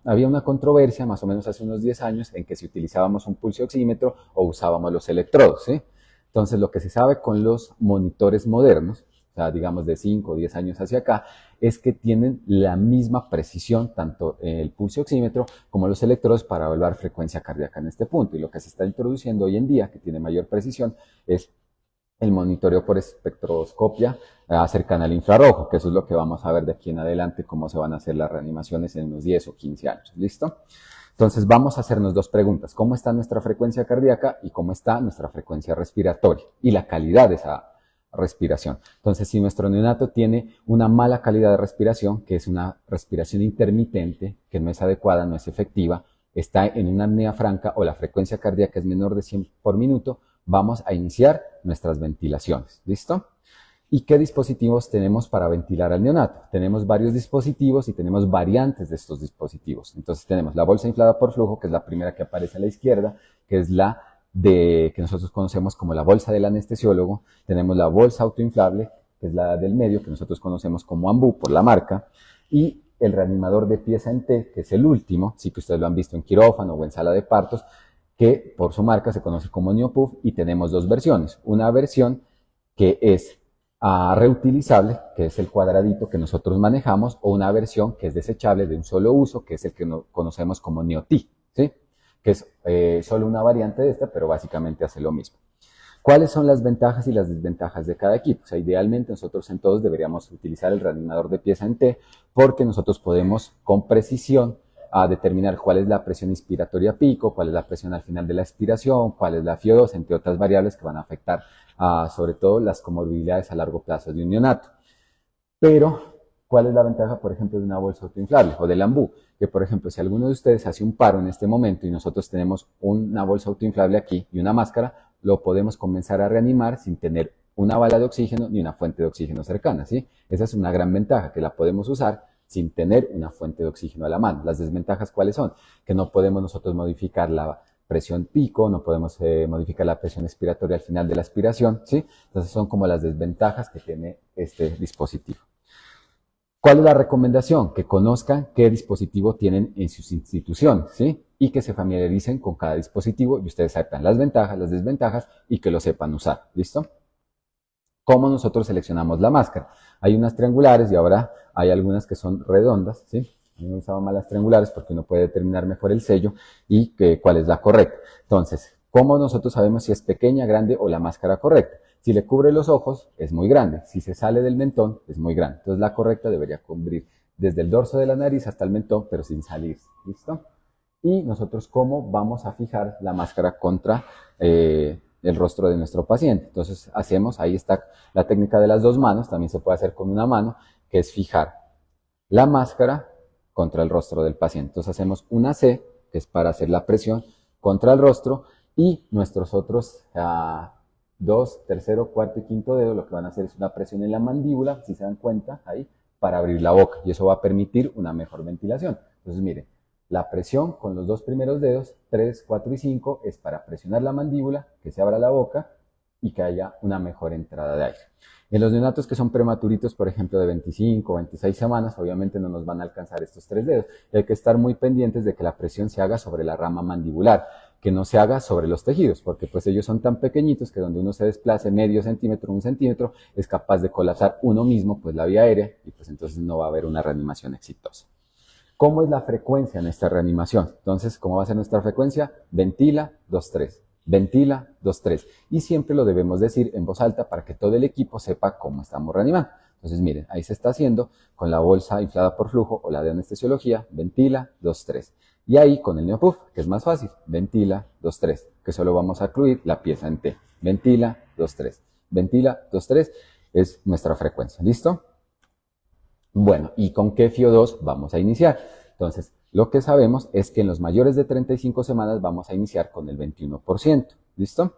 Speaker 1: había una controversia más o menos hace unos 10 años en que si utilizábamos un pulsioxímetro o usábamos los electrodos, ¿sí? Entonces, lo que se sabe con los monitores modernos, o sea, digamos de 5 o 10 años hacia acá, es que tienen la misma precisión, tanto el pulsioxímetro como los electrodos, para evaluar frecuencia cardíaca en este punto. Y lo que se está introduciendo hoy en día, que tiene mayor precisión, es el monitoreo por espectroscopia cercana al infrarrojo, que eso es lo que vamos a ver de aquí en adelante, cómo se van a hacer las reanimaciones en unos 10 o 15 años. ¿Listo? Entonces vamos a hacernos 2 preguntas. ¿Cómo está nuestra frecuencia cardíaca y cómo está nuestra frecuencia respiratoria? Y la calidad de esa respiración. Entonces, si nuestro neonato tiene una mala calidad de respiración, que es una respiración intermitente, que no es adecuada, no es efectiva, está en una apnea franca o la frecuencia cardíaca es menor de 100 por minuto, vamos a iniciar nuestras ventilaciones. ¿Listo? ¿Y qué dispositivos tenemos para ventilar al neonato? Tenemos varios dispositivos y tenemos variantes de estos dispositivos. Entonces tenemos la bolsa inflada por flujo, que es la primera que aparece a la izquierda, que es la que nosotros conocemos como la bolsa del anestesiólogo, tenemos la bolsa autoinflable, que es la del medio, que nosotros conocemos como Ambu por la marca, y el reanimador de pieza en T, que es el último, sí que ustedes lo han visto en quirófano o en sala de partos, que por su marca se conoce como Neopuff, y tenemos dos versiones. Una versión que es reutilizable, que es el cuadradito que nosotros manejamos, o una versión que es desechable de un solo uso, que es el que conocemos como Neoti, ¿sí? Que es solo una variante de esta, pero básicamente hace lo mismo. ¿Cuáles son las ventajas y las desventajas de cada equipo? O sea, idealmente nosotros en todos deberíamos utilizar el reanimador de pieza en T, porque nosotros podemos con precisión determinar cuál es la presión inspiratoria pico, cuál es la presión al final de la expiración, cuál es la FIO2, entre otras variables que van a afectar sobre todo las comorbilidades a largo plazo de un neonato. Pero, ¿cuál es la ventaja, por ejemplo, de una bolsa autoinflable o del Ambu? Que, por ejemplo, si alguno de ustedes hace un paro en este momento y nosotros tenemos una bolsa autoinflable aquí y una máscara, lo podemos comenzar a reanimar sin tener una bala de oxígeno ni una fuente de oxígeno cercana, ¿sí? Esa es una gran ventaja, que la podemos usar sin tener una fuente de oxígeno a la mano. Las desventajas, ¿cuáles son? Que no podemos nosotros modificar la presión pico, no podemos modificar la presión expiratoria al final de la aspiración, ¿sí? Entonces son como las desventajas que tiene este dispositivo. ¿Cuál es la recomendación? Que conozcan qué dispositivo tienen en sus instituciones, ¿sí? Y que se familiaricen con cada dispositivo y ustedes sepan las ventajas, las desventajas y que lo sepan usar, ¿listo? ¿Cómo nosotros seleccionamos la máscara? Hay unas triangulares y ahora hay algunas que son redondas, ¿sí? A mí me gustaban más las triangulares porque uno puede determinar mejor el sello y cuál es la correcta. Entonces, ¿cómo nosotros sabemos si es pequeña, grande o la máscara correcta? Si le cubre los ojos, es muy grande. Si se sale del mentón, es muy grande. Entonces, la correcta debería cubrir desde el dorso de la nariz hasta el mentón, pero sin salir. ¿Listo? Y nosotros, ¿cómo vamos a fijar la máscara contra el rostro de nuestro paciente? Entonces, ahí está la técnica de las dos manos, también se puede hacer con una mano, que es fijar la máscara contra el rostro del paciente. Entonces, hacemos una C, que es para hacer la presión contra el rostro, y nuestros otros dos, tercero, cuarto y quinto dedo lo que van a hacer es una presión en la mandíbula, si se dan cuenta, ahí, para abrir la boca, y eso va a permitir una mejor ventilación. Entonces, miren, la presión con los dos primeros dedos, 3, 4 y 5, es para presionar la mandíbula, que se abra la boca y que haya una mejor entrada de aire. En los neonatos que son prematuritos, por ejemplo, de 25 o 26 semanas, obviamente no nos van a alcanzar estos 3 dedos. Y hay que estar muy pendientes de que la presión se haga sobre la rama mandibular, que no se haga sobre los tejidos, porque pues ellos son tan pequeñitos que donde uno se desplace medio centímetro, 1 centímetro, es capaz de colapsar uno mismo pues la vía aérea y pues entonces no va a haber una reanimación exitosa. ¿Cómo es la frecuencia en esta reanimación? Entonces, ¿cómo va a ser nuestra frecuencia? Ventila, 2, 3. Ventila, 2, 3. Y siempre lo debemos decir en voz alta para que todo el equipo sepa cómo estamos reanimando. Entonces, miren, ahí se está haciendo con la bolsa inflada por flujo o la de anestesiología, ventila, 2, 3. Y ahí con el Neopuff, que es más fácil, ventila, 2, 3, que solo vamos a incluir la pieza en T. Ventila, 2, 3. Ventila, 2, 3 es nuestra frecuencia. ¿Listo? Bueno, ¿y con qué FIO2 vamos a iniciar? Entonces, lo que sabemos es que en los mayores de 35 semanas vamos a iniciar con el 21%, ¿listo?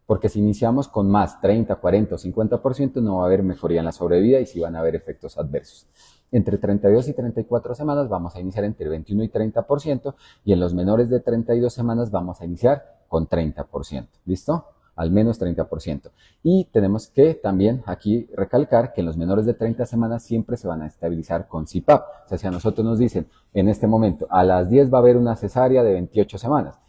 Speaker 1: Porque si iniciamos con más, 30, 40 o 50%, no va a haber mejoría en la sobrevida y sí van a haber efectos adversos. Entre 32 y 34 semanas vamos a iniciar entre 21 y 30% y en los menores de 32 semanas vamos a iniciar con 30%, ¿listo? Al menos 30%. Y tenemos que también aquí recalcar que en los menores de 30 semanas siempre se van a estabilizar con CPAP. O sea, si a nosotros nos dicen en este momento a las 10 va a haber una cesárea de 28 semanas,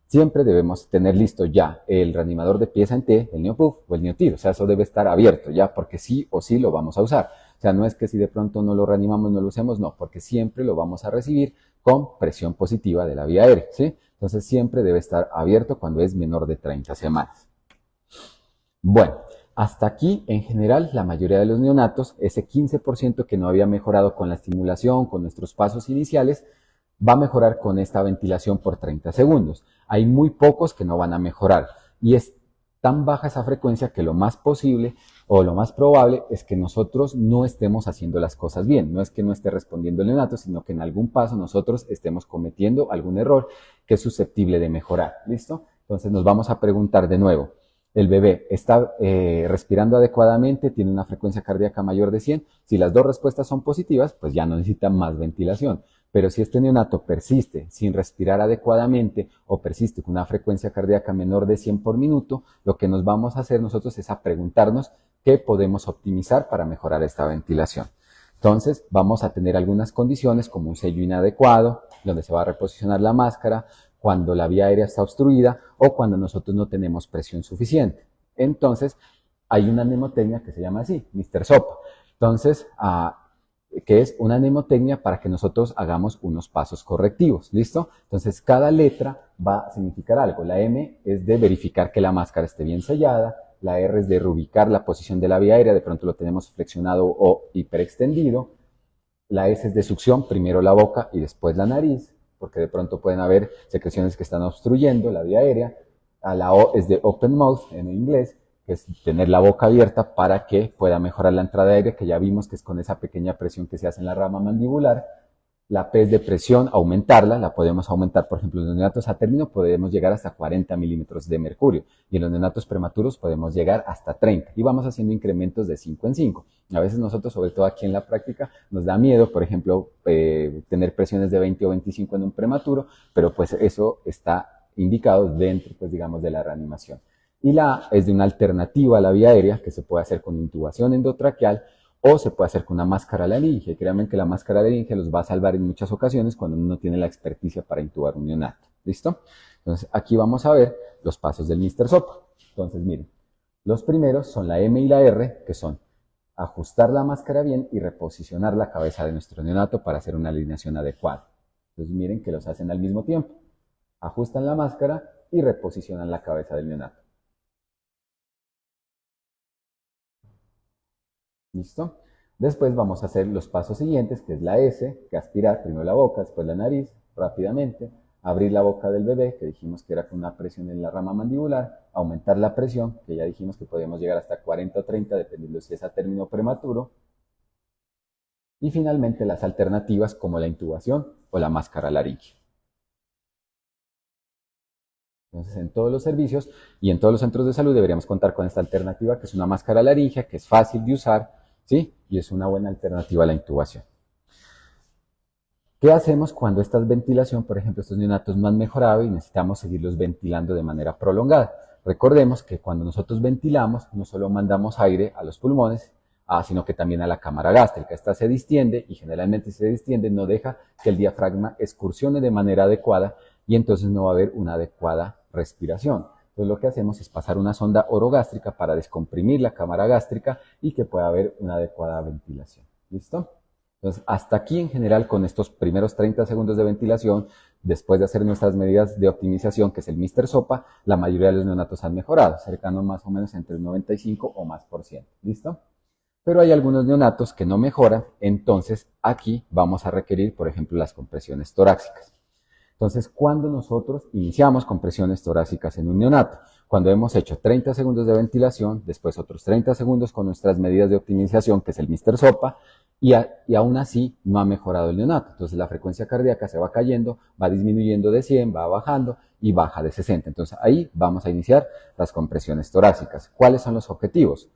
Speaker 1: siempre debemos tener listo ya el reanimador de pieza en T, el Neopuff o el Neotir. O sea, eso debe estar abierto ya porque sí o sí lo vamos a usar. O sea, no es que si de pronto no lo reanimamos, no lo usemos, no, porque siempre lo vamos a recibir con presión positiva de la vía aérea, ¿sí? Entonces siempre debe estar abierto cuando es menor de 30 semanas. Bueno, hasta aquí en general la mayoría de los neonatos, ese 15% que no había mejorado con la estimulación, con nuestros pasos iniciales, va a mejorar con esta ventilación por 30 segundos. Hay muy pocos que no van a mejorar y es tan baja esa frecuencia que lo más posible o lo más probable es que nosotros no estemos haciendo las cosas bien. No es que no esté respondiendo el neonato, sino que en algún paso nosotros estemos cometiendo algún error que es susceptible de mejorar. ¿Listo? Entonces nos vamos a preguntar de nuevo, el bebé está respirando adecuadamente, tiene una frecuencia cardíaca mayor de 100. Si las dos respuestas son positivas, pues ya no necesita más ventilación. Pero si este neonato persiste sin respirar adecuadamente o persiste con una frecuencia cardíaca menor de 100 por minuto, lo que nos vamos a hacer nosotros es a preguntarnos qué podemos optimizar para mejorar esta ventilación. Entonces vamos a tener algunas condiciones como un sello inadecuado, donde se va a reposicionar la máscara, cuando la vía aérea está obstruida o cuando nosotros no tenemos presión suficiente. Entonces hay una mnemotecnia que se llama así, Mr. Sopa. Entonces, que es una mnemotecnia para que nosotros hagamos unos pasos correctivos, ¿listo? Entonces cada letra va a significar algo. La M es de verificar que la máscara esté bien sellada, la R es de reubicar la posición de la vía aérea, de pronto lo tenemos flexionado o hiperextendido, la S es de succión, primero la boca y después la nariz, porque de pronto pueden haber secreciones que están obstruyendo la vía aérea, la O es de open mouth en inglés, que es tener la boca abierta para que pueda mejorar la entrada aérea, que ya vimos que es con esa pequeña presión que se hace en la rama mandibular. La P es de presión, aumentarla, la podemos aumentar, por ejemplo, en los neonatos a término podemos llegar hasta 40 milímetros de mercurio y en los neonatos prematuros podemos llegar hasta 30 y vamos haciendo incrementos de 5 en 5. A veces nosotros, sobre todo aquí en la práctica, nos da miedo, por ejemplo, tener presiones de 20 o 25 en un prematuro, pero pues eso está indicado dentro, pues digamos, de la reanimación. Y la A es de una alternativa a la vía aérea que se puede hacer con intubación endotraqueal o se puede hacer con una máscara laringe. Créanme que la máscara laringe los va a salvar en muchas ocasiones cuando uno no tiene la experticia para intubar un neonato. ¿Listo? Entonces aquí vamos a ver los pasos del Mr. Sopa. Entonces miren, los primeros son la M y la R, que son ajustar la máscara bien y reposicionar la cabeza de nuestro neonato para hacer una alineación adecuada. Entonces miren que los hacen al mismo tiempo. Ajustan la máscara y reposicionan la cabeza del neonato. ¿Listo? Después vamos a hacer los pasos siguientes, que es la S, que aspirar primero la boca, después la nariz, rápidamente, abrir la boca del bebé, que dijimos que era con una presión en la rama mandibular, aumentar la presión, que ya dijimos que podíamos llegar hasta 40 o 30, dependiendo si es a término prematuro, y finalmente las alternativas como la intubación o la máscara laringe. Entonces, en todos los servicios y en todos los centros de salud deberíamos contar con esta alternativa, que es una máscara laringe, que es fácil de usar, ¿sí? Y es una buena alternativa a la intubación. ¿Qué hacemos cuando esta ventilación, por ejemplo, estos neonatos no han mejorado y necesitamos seguirlos ventilando de manera prolongada? Recordemos que cuando nosotros ventilamos, no solo mandamos aire a los pulmones, sino que también a la cámara gástrica. Esta se distiende y generalmente si se distiende no deja que el diafragma excursione de manera adecuada y entonces no va a haber una adecuada respiración. Entonces lo que hacemos es pasar una sonda orogástrica para descomprimir la cámara gástrica y que pueda haber una adecuada ventilación. ¿Listo? Entonces hasta aquí en general con estos primeros 30 segundos de ventilación, después de hacer nuestras medidas de optimización, que es el Mr. Sopa, la mayoría de los neonatos han mejorado, cercano más o menos entre el 95 o más por ciento. ¿Listo? Pero hay algunos neonatos que no mejoran, entonces aquí vamos a requerir, por ejemplo, las compresiones torácicas. Entonces, cuando nosotros iniciamos compresiones torácicas en un neonato, cuando hemos hecho 30 segundos de ventilación, después otros 30 segundos con nuestras medidas de optimización, que es el Mr. Sopa, y aún así no ha mejorado el neonato. Entonces, la frecuencia cardíaca se va cayendo, va disminuyendo de 100, va bajando y baja de 60. Entonces, ahí vamos a iniciar las compresiones torácicas. ¿Cuáles son los objetivos?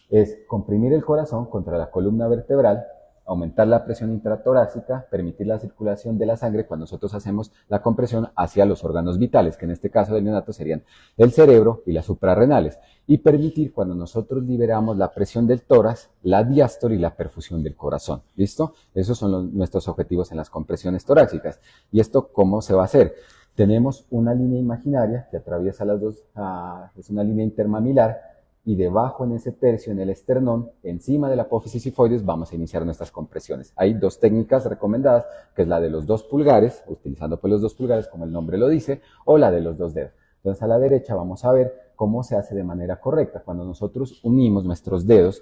Speaker 1: Es comprimir el corazón contra la columna vertebral, aumentar la presión intratorácica, permitir la circulación de la sangre cuando nosotros hacemos la compresión hacia los órganos vitales, que en este caso del neonato serían el cerebro y las suprarrenales, y permitir cuando nosotros liberamos la presión del tórax, la diástole y la perfusión del corazón. ¿Listo? Esos son nuestros objetivos en las compresiones torácicas. ¿Y esto cómo se va a hacer? Tenemos una línea imaginaria que atraviesa las dos, es una línea intermamilar, y debajo en ese tercio, en el esternón, encima de la apófisis sifoides, vamos a iniciar nuestras compresiones. Hay dos técnicas recomendadas, que es la de los 2 pulgares, utilizando pues los 2 pulgares como el nombre lo dice, o la de los 2 dedos. Entonces a la derecha vamos a ver cómo se hace de manera correcta. Cuando nosotros unimos nuestros dedos,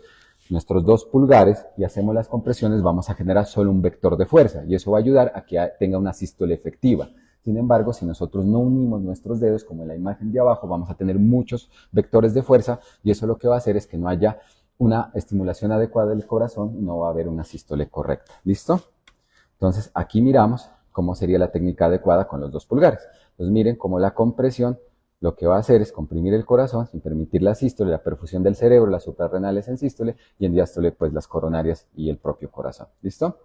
Speaker 1: nuestros 2 pulgares, y hacemos las compresiones, vamos a generar solo un vector de fuerza, y eso va a ayudar a que tenga una sístole efectiva. Sin embargo, si nosotros no unimos nuestros dedos, como en la imagen de abajo, vamos a tener muchos vectores de fuerza y eso lo que va a hacer es que no haya una estimulación adecuada del corazón y no va a haber una sístole correcta. ¿Listo? Entonces, aquí miramos cómo sería la técnica adecuada con los 2 pulgares. Entonces, miren cómo la compresión lo que va a hacer es comprimir el corazón sin permitir la sístole, la perfusión del cerebro, las suprarrenales en sístole y en diástole pues las coronarias y el propio corazón. ¿Listo?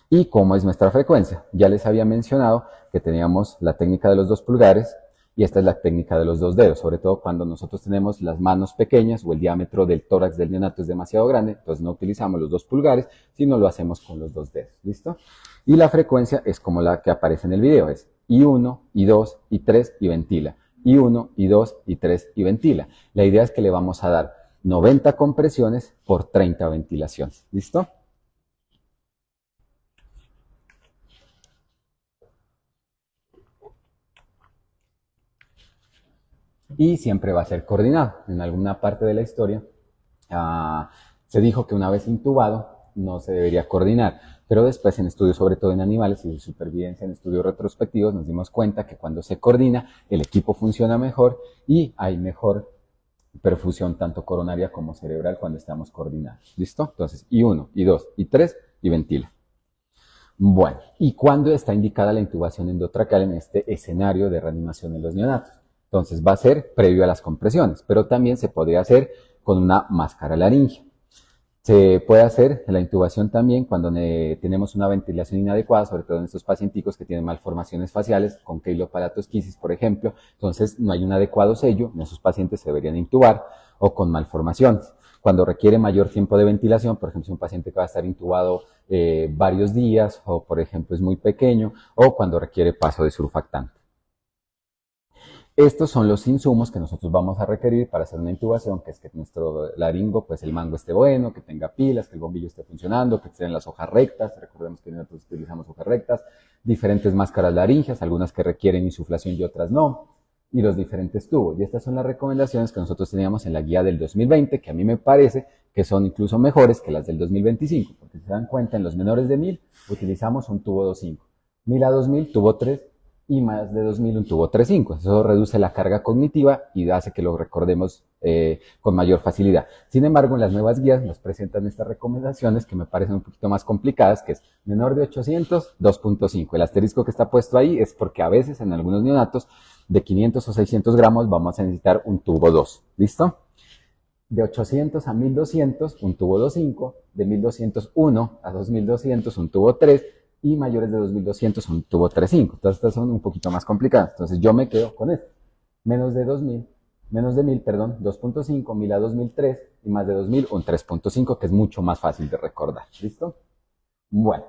Speaker 1: ¿Y cómo es nuestra frecuencia? Ya les había mencionado que teníamos la técnica de los 2 pulgares y esta es la técnica de los 2 dedos, sobre todo cuando nosotros tenemos las manos pequeñas o el diámetro del tórax del neonato es demasiado grande, entonces no utilizamos los 2 pulgares, sino lo hacemos con los 2 dedos. ¿Listo? Y la frecuencia es como la que aparece en el video, es I1, I2, I3 y ventila. I1, I2, I3 y ventila. La idea es que le vamos a dar 90 compresiones por 30 ventilaciones. ¿Listo? Y siempre va a ser coordinado. En alguna parte de la historia se dijo que una vez intubado no se debería coordinar, pero después en estudios, sobre todo en animales y de supervivencia, en estudios retrospectivos, nos dimos cuenta que cuando se coordina, el equipo funciona mejor y hay mejor perfusión tanto coronaria como cerebral cuando estamos coordinados. ¿Listo? Entonces, I1, I2, I3 y ventila. Bueno, ¿y cuándo está indicada la intubación endotraqueal en este escenario de reanimación en los neonatos? Entonces va a ser previo a las compresiones, pero también se podría hacer con una máscara laringea. Se puede hacer la intubación también cuando tenemos una ventilación inadecuada, sobre todo en estos pacienticos que tienen malformaciones faciales, con queilopalatosquisis, por ejemplo. Entonces no hay un adecuado sello, en esos pacientes se deberían intubar, o con malformaciones. Cuando requiere mayor tiempo de ventilación, por ejemplo, si un paciente que va a estar intubado varios días, o por ejemplo es muy pequeño, o cuando requiere paso de surfactante. Estos son los insumos que nosotros vamos a requerir para hacer una intubación, que es que nuestro laringo, pues el mango esté bueno, que tenga pilas, que el bombillo esté funcionando, que estén las hojas rectas, recordemos que nosotros utilizamos hojas rectas, diferentes máscaras laringeas, algunas que requieren insuflación y otras no, y los diferentes tubos. Y estas son las recomendaciones que nosotros teníamos en la guía del 2020, que a mí me parece que son incluso mejores que las del 2025, porque si se dan cuenta, en los menores de 1000 utilizamos un tubo 2.5, 1000 a 2000 tubo 3, y más de 2000 un tubo 3.5. Eso reduce la carga cognitiva y hace que lo recordemos con mayor facilidad. Sin embargo, en las nuevas guías nos presentan estas recomendaciones que me parecen un poquito más complicadas, que es menor de 800, 2.5. El asterisco que está puesto ahí es porque a veces en algunos neonatos de 500 o 600 gramos vamos a necesitar un tubo 2. ¿Listo? De 800 a 1200, un tubo 2.5, de 1201 a 2200, un tubo 3, y mayores de 2200 un tubo 3.5. Entonces estas son un poquito más complicadas. Entonces yo me quedo con esto. Menos de 1000, perdón, 2.5, 1000 a 2003 y más de 2000 un 3.5, que es mucho más fácil de recordar. ¿Listo? Bueno,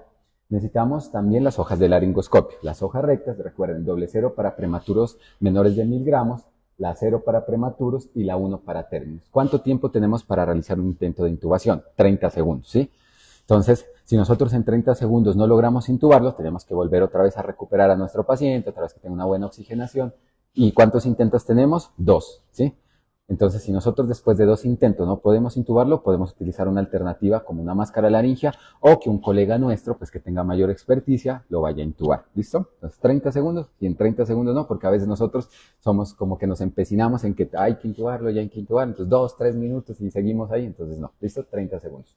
Speaker 1: necesitamos también las hojas de laringoscopio. Las hojas rectas, recuerden, doble 0 para prematuros menores de 1000 gramos, la 0 para prematuros y la 1 para términos. ¿Cuánto tiempo tenemos para realizar un intento de intubación? 30 segundos, ¿sí? Entonces, si nosotros en 30 segundos no logramos intubarlos, tenemos que volver otra vez a recuperar a nuestro paciente, otra vez que tenga una buena oxigenación. ¿Y cuántos intentos tenemos? 2, ¿sí? Entonces, si nosotros después de 2 intentos no podemos intubarlo, podemos utilizar una alternativa como una máscara laringea o que un colega nuestro, pues que tenga mayor experticia, lo vaya a intubar. ¿Listo? Entonces, 30 segundos y en 30 segundos no, porque a veces nosotros somos como que nos empecinamos en que hay que intubarlo, ya hay que intubarlo. Entonces, 2, 3 minutos y seguimos ahí. Entonces, no. ¿Listo? 30 segundos.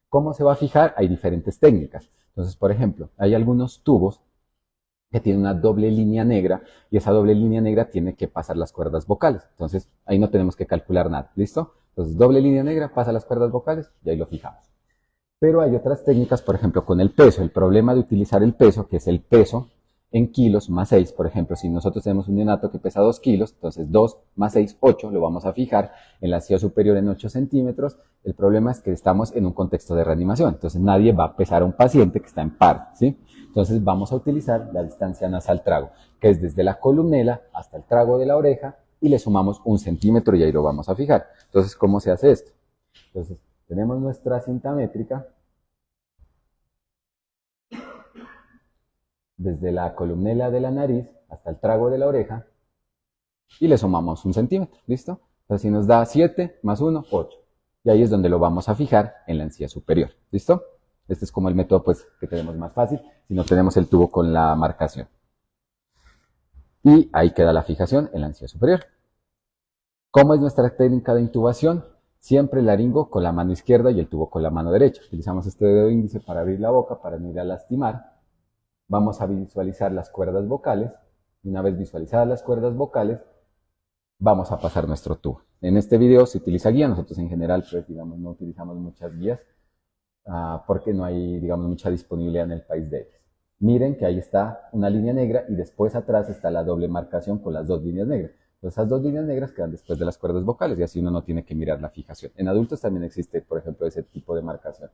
Speaker 1: ¿Cómo se va a fijar? Hay diferentes técnicas. Entonces, por ejemplo, hay algunos tubos que tienen una doble línea negra y esa doble línea negra tiene que pasar las cuerdas vocales. Entonces, ahí no tenemos que calcular nada. ¿Listo? Entonces, doble línea negra, pasa las cuerdas vocales y ahí lo fijamos. Pero hay otras técnicas, por ejemplo, con el peso. El problema de utilizar el peso, que es el peso en kilos más 6, por ejemplo, si nosotros tenemos un neonato que pesa 2 kilos, entonces 2 más 6, 8, lo vamos a fijar en la silla superior en 8 centímetros. El problema es que estamos en un contexto de reanimación, entonces nadie va a pesar a un paciente que está en paro, ¿sí? Entonces vamos a utilizar la distancia nasal-trago, que es desde la columela hasta el trago de la oreja, y le sumamos 1 centímetro y ahí lo vamos a fijar. Entonces, ¿cómo se hace esto? Entonces, tenemos nuestra cinta métrica, desde la columela de la nariz hasta el trago de la oreja y le sumamos 1 centímetro, ¿listo? Así nos da 7 más 1, 8. Y ahí es donde lo vamos a fijar en la encía superior, ¿listo? Este es como el método pues, que tenemos más fácil si no tenemos el tubo con la marcación. Y ahí queda la fijación en la encía superior. ¿Cómo es nuestra técnica de intubación? Siempre el laringo con la mano izquierda y el tubo con la mano derecha. Utilizamos este dedo índice para abrir la boca, para no ir a lastimar. Vamos a visualizar las cuerdas vocales Y una vez visualizadas las cuerdas vocales, vamos a pasar nuestro tubo. En este video se utiliza guía, nosotros en general pues digamos no utilizamos muchas guías porque no hay digamos mucha disponibilidad en el país de ellas. Miren que ahí está una línea negra y después atrás está la doble marcación con las dos líneas negras. Entonces, esas dos líneas negras quedan después de las cuerdas vocales y así uno no tiene que mirar la fijación. En adultos también existe, por ejemplo, ese tipo de marcación.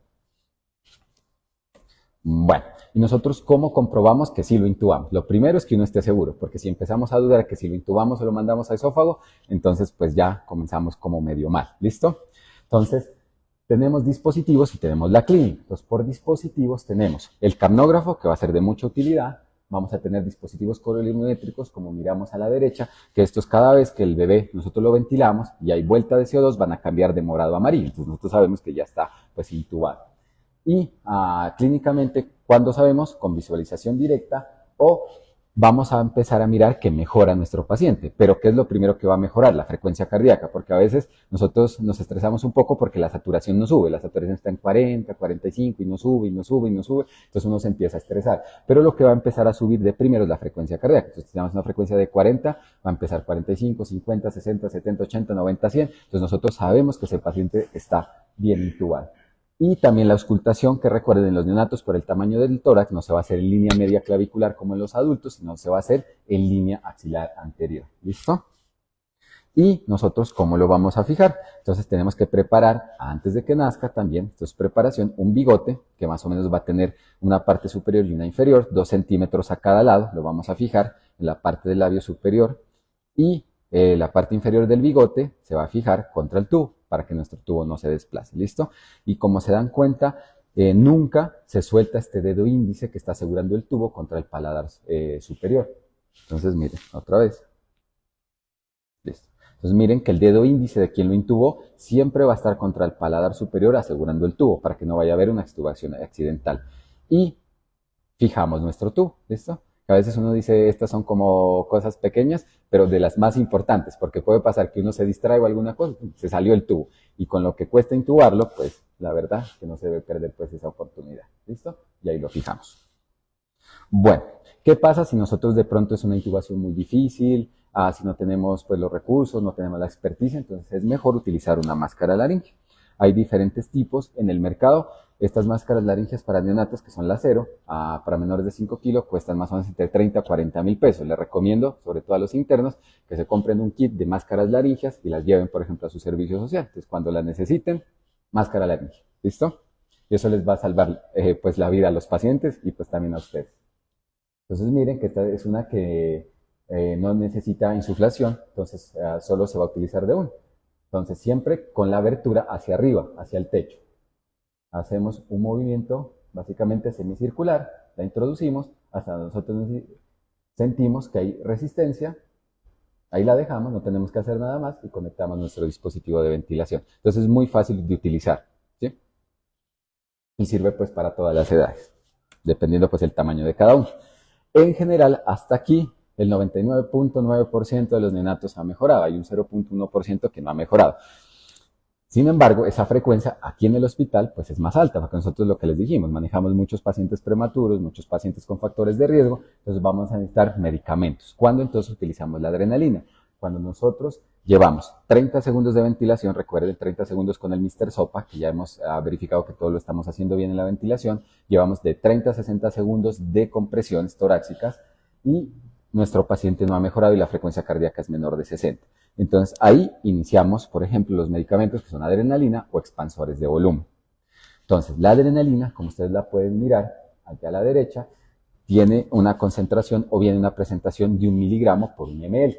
Speaker 1: Bueno, y nosotros ¿cómo comprobamos que sí lo intubamos? Lo primero es que uno esté seguro, porque si empezamos a dudar que si lo intubamos o lo mandamos a esófago, entonces pues ya comenzamos como medio mal, ¿listo? Entonces, tenemos dispositivos y tenemos la clínica. Entonces, por dispositivos tenemos el capnógrafo, que va a ser de mucha utilidad. Vamos a tener dispositivos colorimétricos, como miramos a la derecha, que estos cada vez que el bebé nosotros lo ventilamos y hay vuelta de CO2 van a cambiar de morado a amarillo. Entonces, nosotros sabemos que ya está pues intubado. Y clínicamente, ¿cuándo sabemos? Con visualización directa o vamos a empezar a mirar que mejora nuestro paciente. Pero ¿qué es lo primero que va a mejorar? La frecuencia cardíaca, porque a veces nosotros nos estresamos un poco porque la saturación no sube. La saturación está en 40, 45 y no sube, y no sube, y no sube. Entonces uno se empieza a estresar. Pero lo que va a empezar a subir de primero es la frecuencia cardíaca. Entonces si tenemos una frecuencia de 40, va a empezar 45, 50, 60, 70, 80, 90, 100. Entonces nosotros sabemos que ese paciente está bien intubado. Y también la auscultación, que recuerden, en los neonatos por el tamaño del tórax no se va a hacer en línea media clavicular como en los adultos, sino se va a hacer en línea axilar anterior. ¿Listo? Y nosotros, ¿cómo lo vamos a fijar? Entonces tenemos que preparar, antes de que nazca también, esto es preparación, un bigote, que más o menos va a tener una parte superior y una inferior, 2 centímetros a cada lado, lo vamos a fijar en la parte del labio superior, y la parte inferior del bigote se va a fijar contra el tubo, para que nuestro tubo no se desplace, ¿listo? Y como se dan cuenta, nunca se suelta este dedo índice que está asegurando el tubo contra el paladar superior. Entonces, miren, otra vez. Listo. Entonces, miren que el dedo índice de quien lo intubó siempre va a estar contra el paladar superior asegurando el tubo, para que no vaya a haber una extubación accidental. Y fijamos nuestro tubo, ¿listo? A veces uno dice, estas son como cosas pequeñas, pero de las más importantes, porque puede pasar que uno se distrae o alguna cosa, se salió el tubo. Y con lo que cuesta intubarlo, pues la verdad que no se debe perder pues esa oportunidad. ¿Listo? Y ahí lo fijamos. Bueno, ¿qué pasa si nosotros de pronto es una intubación muy difícil? Si no tenemos pues los recursos, no tenemos la experticia, entonces es mejor utilizar una máscara laringea. Hay diferentes tipos en el mercado. Estas máscaras laríngeas para neonatos, que son la cero, para menores de 5 kilos, cuestan más o menos entre 30 a 40 mil pesos. Les recomiendo, sobre todo a los internos, que se compren un kit de máscaras laríngeas y las lleven, por ejemplo, a su servicio social. Entonces, cuando las necesiten, máscara laríngea. ¿Listo? Y eso les va a salvar pues la vida a los pacientes y pues también a ustedes. Entonces, miren que esta es una que no necesita insuflación, entonces solo se va a utilizar de uno. Entonces, siempre con la abertura hacia arriba, hacia el techo. Hacemos un movimiento básicamente semicircular, la introducimos, hasta nosotros sentimos que hay resistencia, ahí la dejamos, no tenemos que hacer nada más y conectamos nuestro dispositivo de ventilación. Entonces es muy fácil de utilizar, ¿sí? Y sirve pues para todas las edades, dependiendo pues el tamaño de cada uno. En general, hasta aquí, el 99.9% de los neonatos ha mejorado, hay un 0.1% que no ha mejorado. Sin embargo, esa frecuencia aquí en el hospital pues es más alta, porque nosotros lo que les dijimos, manejamos muchos pacientes prematuros, muchos pacientes con factores de riesgo, entonces vamos a necesitar medicamentos. ¿Cuándo entonces utilizamos la adrenalina? Cuando nosotros llevamos 30 segundos de ventilación, recuerden 30 segundos con el Mr. Sopa, que ya hemos verificado que todo lo estamos haciendo bien en la ventilación, llevamos de 30 a 60 segundos de compresiones torácicas y nuestro paciente no ha mejorado y la frecuencia cardíaca es menor de 60. Entonces ahí iniciamos, por ejemplo, los medicamentos que son adrenalina o expansores de volumen. Entonces la adrenalina, como ustedes la pueden mirar allá a la derecha, tiene una concentración o bien una presentación de 1 miligramo por 1 ml.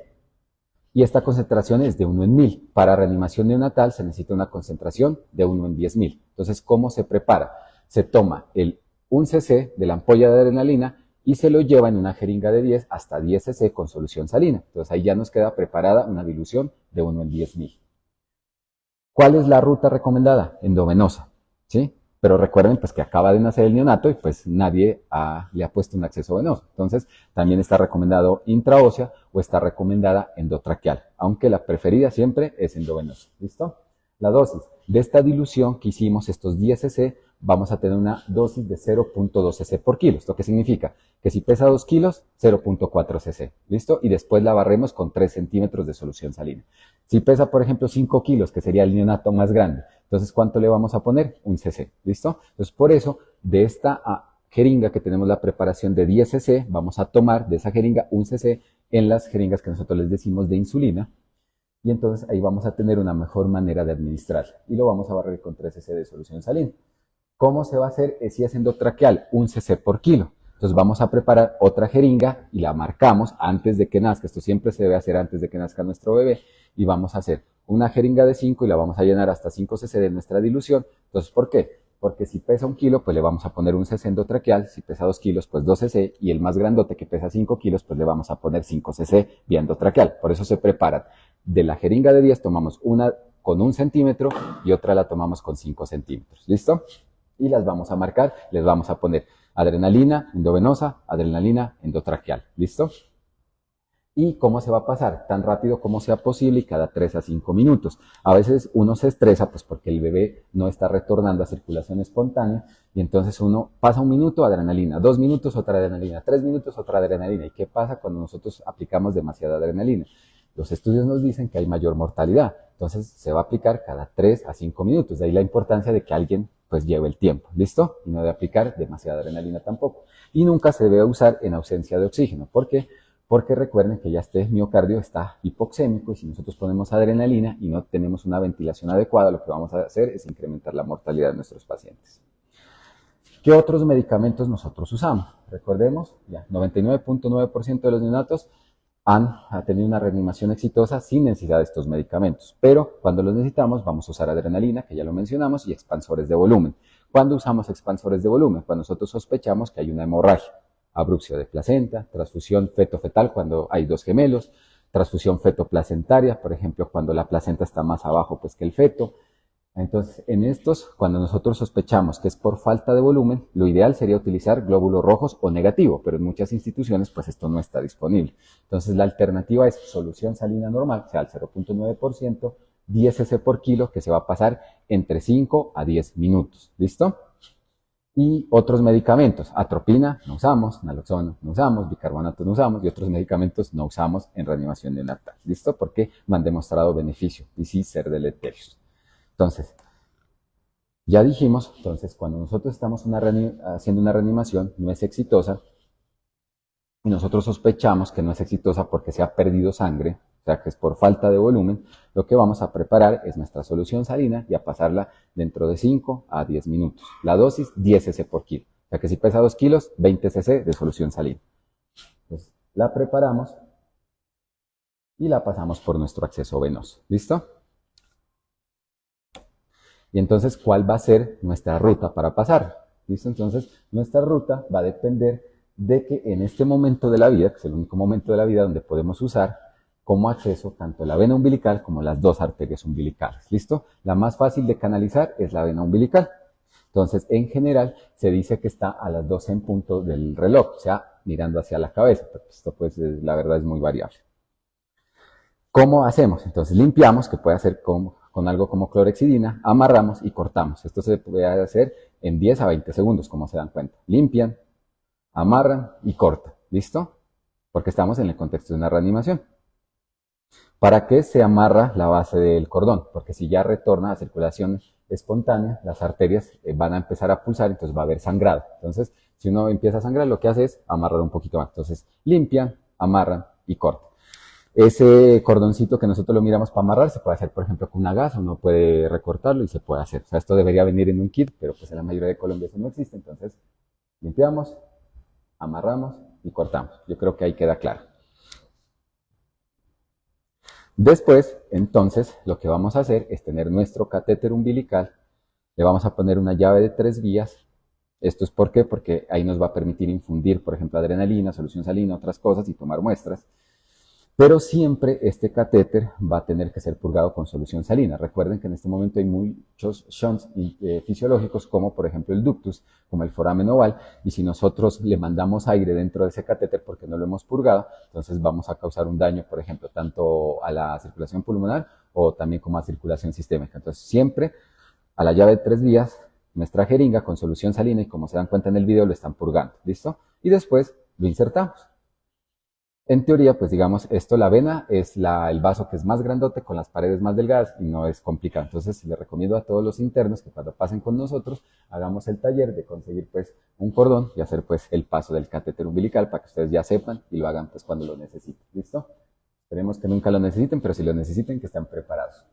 Speaker 1: Y esta concentración es de 1 en 1000. Para reanimación neonatal se necesita una concentración de 1 en 10.000. Entonces, ¿cómo se prepara? Se toma el 1 cc de la ampolla de adrenalina y se lo lleva en una jeringa de 10 hasta 10 cc con solución salina. Entonces ahí ya nos queda preparada una dilución de 1 en 10.000. ¿Cuál es la ruta recomendada? Endovenosa, ¿sí? Pero recuerden pues que acaba de nacer el neonato y pues nadie le ha puesto un acceso venoso. Entonces también está recomendado intraósea o está recomendada endotraqueal, aunque la preferida siempre es endovenosa. ¿Listo? La dosis de esta dilución que hicimos, estos 10 cc, vamos a tener una dosis de 0.2 cc por kilo. ¿Esto qué significa? Que si pesa 2 kilos, 0.4 cc, ¿listo? Y después la barremos con 3 centímetros de solución salina. Si pesa, por ejemplo, 5 kilos, que sería el neonato más grande, entonces, ¿cuánto le vamos a poner? Un cc, ¿listo? Entonces, por eso, de esta jeringa que tenemos la preparación de 10 cc, vamos a tomar de esa jeringa un cc en las jeringas que nosotros les decimos de insulina, y entonces ahí vamos a tener una mejor manera de administrar, y lo vamos a barrer con 3 cc de solución salina. ¿Cómo se va a hacer? Es si haciendo traqueal, un cc por kilo. Entonces vamos a preparar otra jeringa y la marcamos antes de que nazca. Esto siempre se debe hacer antes de que nazca nuestro bebé. Y vamos a hacer una jeringa de 5 y la vamos a llenar hasta 5 cc de nuestra dilución. Entonces, ¿por qué? Porque si pesa 1 kilo, pues le vamos a poner un cc endotraqueal. Si pesa 2 kilos, pues 2 cc. Y el más grandote que pesa 5 kilos, pues le vamos a poner 5 cc vía endotraqueal. Por eso se preparan. De la jeringa de 10 tomamos una con 1 centímetro y otra la tomamos con 5 centímetros. ¿Listo? Y las vamos a marcar, les vamos a poner adrenalina endovenosa, adrenalina endotraqueal, ¿listo? ¿Y cómo se va a pasar? Tan rápido como sea posible y cada 3 a 5 minutos. A veces uno se estresa pues porque el bebé no está retornando a circulación espontánea y entonces uno pasa 1 minuto adrenalina, 2 minutos otra adrenalina, 3 minutos otra adrenalina. ¿Y qué pasa cuando nosotros aplicamos demasiada adrenalina? Los estudios nos dicen que hay mayor mortalidad, entonces se va a aplicar cada 3 a 5 minutos. De ahí la importancia de que alguien pues lleve el tiempo, ¿listo? Y no de aplicar demasiada adrenalina tampoco. Y nunca se debe usar en ausencia de oxígeno. ¿Por qué? Porque recuerden que ya este miocardio está hipoxémico y si nosotros ponemos adrenalina y no tenemos una ventilación adecuada, lo que vamos a hacer es incrementar la mortalidad de nuestros pacientes. ¿Qué otros medicamentos nosotros usamos? Recordemos, ya 99.9% de los neonatos han tenido una reanimación exitosa sin necesidad de estos medicamentos. Pero cuando los necesitamos vamos a usar adrenalina, que ya lo mencionamos, y expansores de volumen. ¿Cuándo usamos expansores de volumen? Cuando nosotros sospechamos que hay una hemorragia, abrupcio de placenta, transfusión feto-fetal cuando hay 2 gemelos, transfusión feto-placentaria, por ejemplo, cuando la placenta está más abajo pues, que el feto. Entonces, en estos, cuando nosotros sospechamos que es por falta de volumen, lo ideal sería utilizar glóbulos rojos o negativo, pero en muchas instituciones pues esto no está disponible. Entonces, la alternativa es solución salina normal, o sea, al 0.9%, 10 cc por kilo, que se va a pasar entre 5 a 10 minutos. ¿Listo? Y otros medicamentos, atropina no usamos, naloxona no usamos, bicarbonato no usamos y otros medicamentos no usamos en reanimación neonatal. ¿Listo? Porque no han demostrado beneficio y sí ser deleterios. Entonces, ya dijimos, entonces, cuando nosotros estamos haciendo una reanimación, no es exitosa, y nosotros sospechamos que no es exitosa porque se ha perdido sangre, o sea, que es por falta de volumen, lo que vamos a preparar es nuestra solución salina y a pasarla dentro de 5 a 10 minutos. La dosis, 10 cc por kilo. O sea, que si pesa 2 kilos, 20 cc de solución salina. Entonces, la preparamos y la pasamos por nuestro acceso venoso. ¿Listo? Y entonces, ¿cuál va a ser nuestra ruta para pasar? ¿Listo? Entonces, nuestra ruta va a depender de que en este momento de la vida, que es el único momento de la vida donde podemos usar como acceso tanto la vena umbilical como las 2 arterias umbilicales. ¿Listo? La más fácil de canalizar es la vena umbilical. Entonces, en general, se dice que está a las 12 en punto del reloj, o sea, mirando hacia la cabeza. Pero esto, pues, la verdad es muy variable. ¿Cómo hacemos? Entonces, limpiamos, que puede hacer con algo como clorexidina, amarramos y cortamos. Esto se puede hacer en 10 a 20 segundos, como se dan cuenta. Limpian, amarran y cortan. ¿Listo? Porque estamos en el contexto de una reanimación. ¿Para qué se amarra la base del cordón? Porque si ya retorna a circulación espontánea, las arterias van a empezar a pulsar, entonces va a haber sangrado. Entonces, si uno empieza a sangrar, lo que hace es amarrar un poquito más. Entonces, limpian, amarran y cortan. Ese cordoncito que nosotros lo miramos para amarrar se puede hacer, por ejemplo, con una gasa, uno puede recortarlo y se puede hacer. O sea, esto debería venir en un kit, pero pues en la mayoría de Colombia eso no existe. Entonces, limpiamos, amarramos y cortamos. Yo creo que ahí queda claro. Después, entonces, lo que vamos a hacer es tener nuestro catéter umbilical. Le vamos a poner una llave de 3 vías. ¿Esto es por qué? Porque ahí nos va a permitir infundir, por ejemplo, adrenalina, solución salina, otras cosas y tomar muestras. Pero siempre este catéter va a tener que ser purgado con solución salina. Recuerden que en este momento hay muchos shunts fisiológicos, como por ejemplo el ductus, como el foramen oval, y si nosotros le mandamos aire dentro de ese catéter porque no lo hemos purgado, entonces vamos a causar un daño, por ejemplo, tanto a la circulación pulmonar o también como a circulación sistémica. Entonces siempre a la llave de 3 vías, nuestra jeringa con solución salina y como se dan cuenta en el video lo están purgando, ¿listo? Y después lo insertamos. En teoría, pues digamos, esto, la vena es el vaso que es más grandote con las paredes más delgadas y no es complicado. Entonces, les recomiendo a todos los internos que cuando pasen con nosotros, hagamos el taller de conseguir pues un cordón y hacer pues el paso del catéter umbilical para que ustedes ya sepan y lo hagan pues cuando lo necesiten. ¿Listo? Esperemos que nunca lo necesiten, pero si lo necesiten, que estén preparados.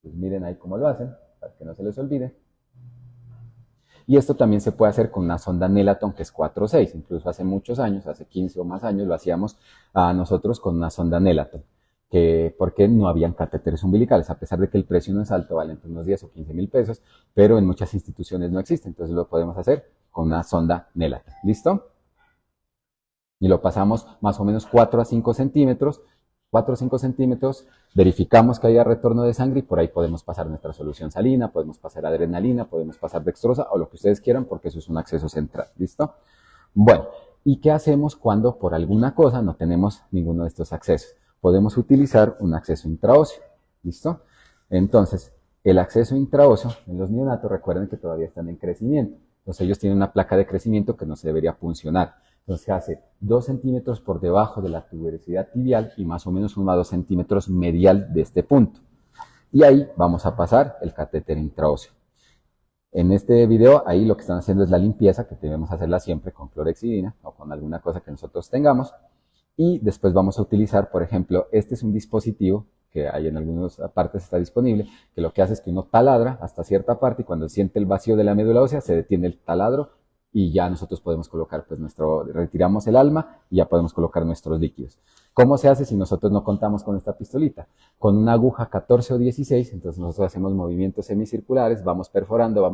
Speaker 1: Pues miren ahí cómo lo hacen, para que no se les olvide. Y esto también se puede hacer con una sonda Nelaton que es 4.6. Incluso hace muchos años, hace 15 o más años, lo hacíamos a nosotros con una sonda Nelaton. Porque no habían catéteres umbilicales, a pesar de que el precio no es alto, vale entre unos 10 o 15 mil pesos, pero en muchas instituciones no existe. Entonces lo podemos hacer con una sonda Nelaton. ¿Listo? Y lo pasamos más o menos 4 a 5 centímetros. 4 o 5 centímetros, verificamos que haya retorno de sangre y por ahí podemos pasar nuestra solución salina, podemos pasar adrenalina, podemos pasar dextrosa o lo que ustedes quieran porque eso es un acceso central, ¿listo? Bueno, ¿y qué hacemos cuando por alguna cosa no tenemos ninguno de estos accesos? Podemos utilizar un acceso intraóseo, ¿listo? Entonces, el acceso intraóseo en los neonatos, recuerden que todavía están en crecimiento, entonces ellos tienen una placa de crecimiento que no se debería puncionar. Entonces se hace 2 centímetros por debajo de la tuberosidad tibial y más o menos 1 a 2 centímetros medial de este punto. Y ahí vamos a pasar el catéter intraóseo. En este video, ahí lo que están haciendo es la limpieza, que debemos hacerla siempre con clorhexidina o con alguna cosa que nosotros tengamos. Y después vamos a utilizar, por ejemplo, este es un dispositivo que hay en algunas partes está disponible, que lo que hace es que uno taladra hasta cierta parte y cuando siente el vacío de la médula ósea se detiene el taladro y ya nosotros podemos colocar pues retiramos el alma y ya podemos colocar nuestros líquidos. ¿Cómo se hace si nosotros no contamos con esta pistolita? Con una aguja 14 o 16, entonces nosotros hacemos movimientos semicirculares, vamos perforando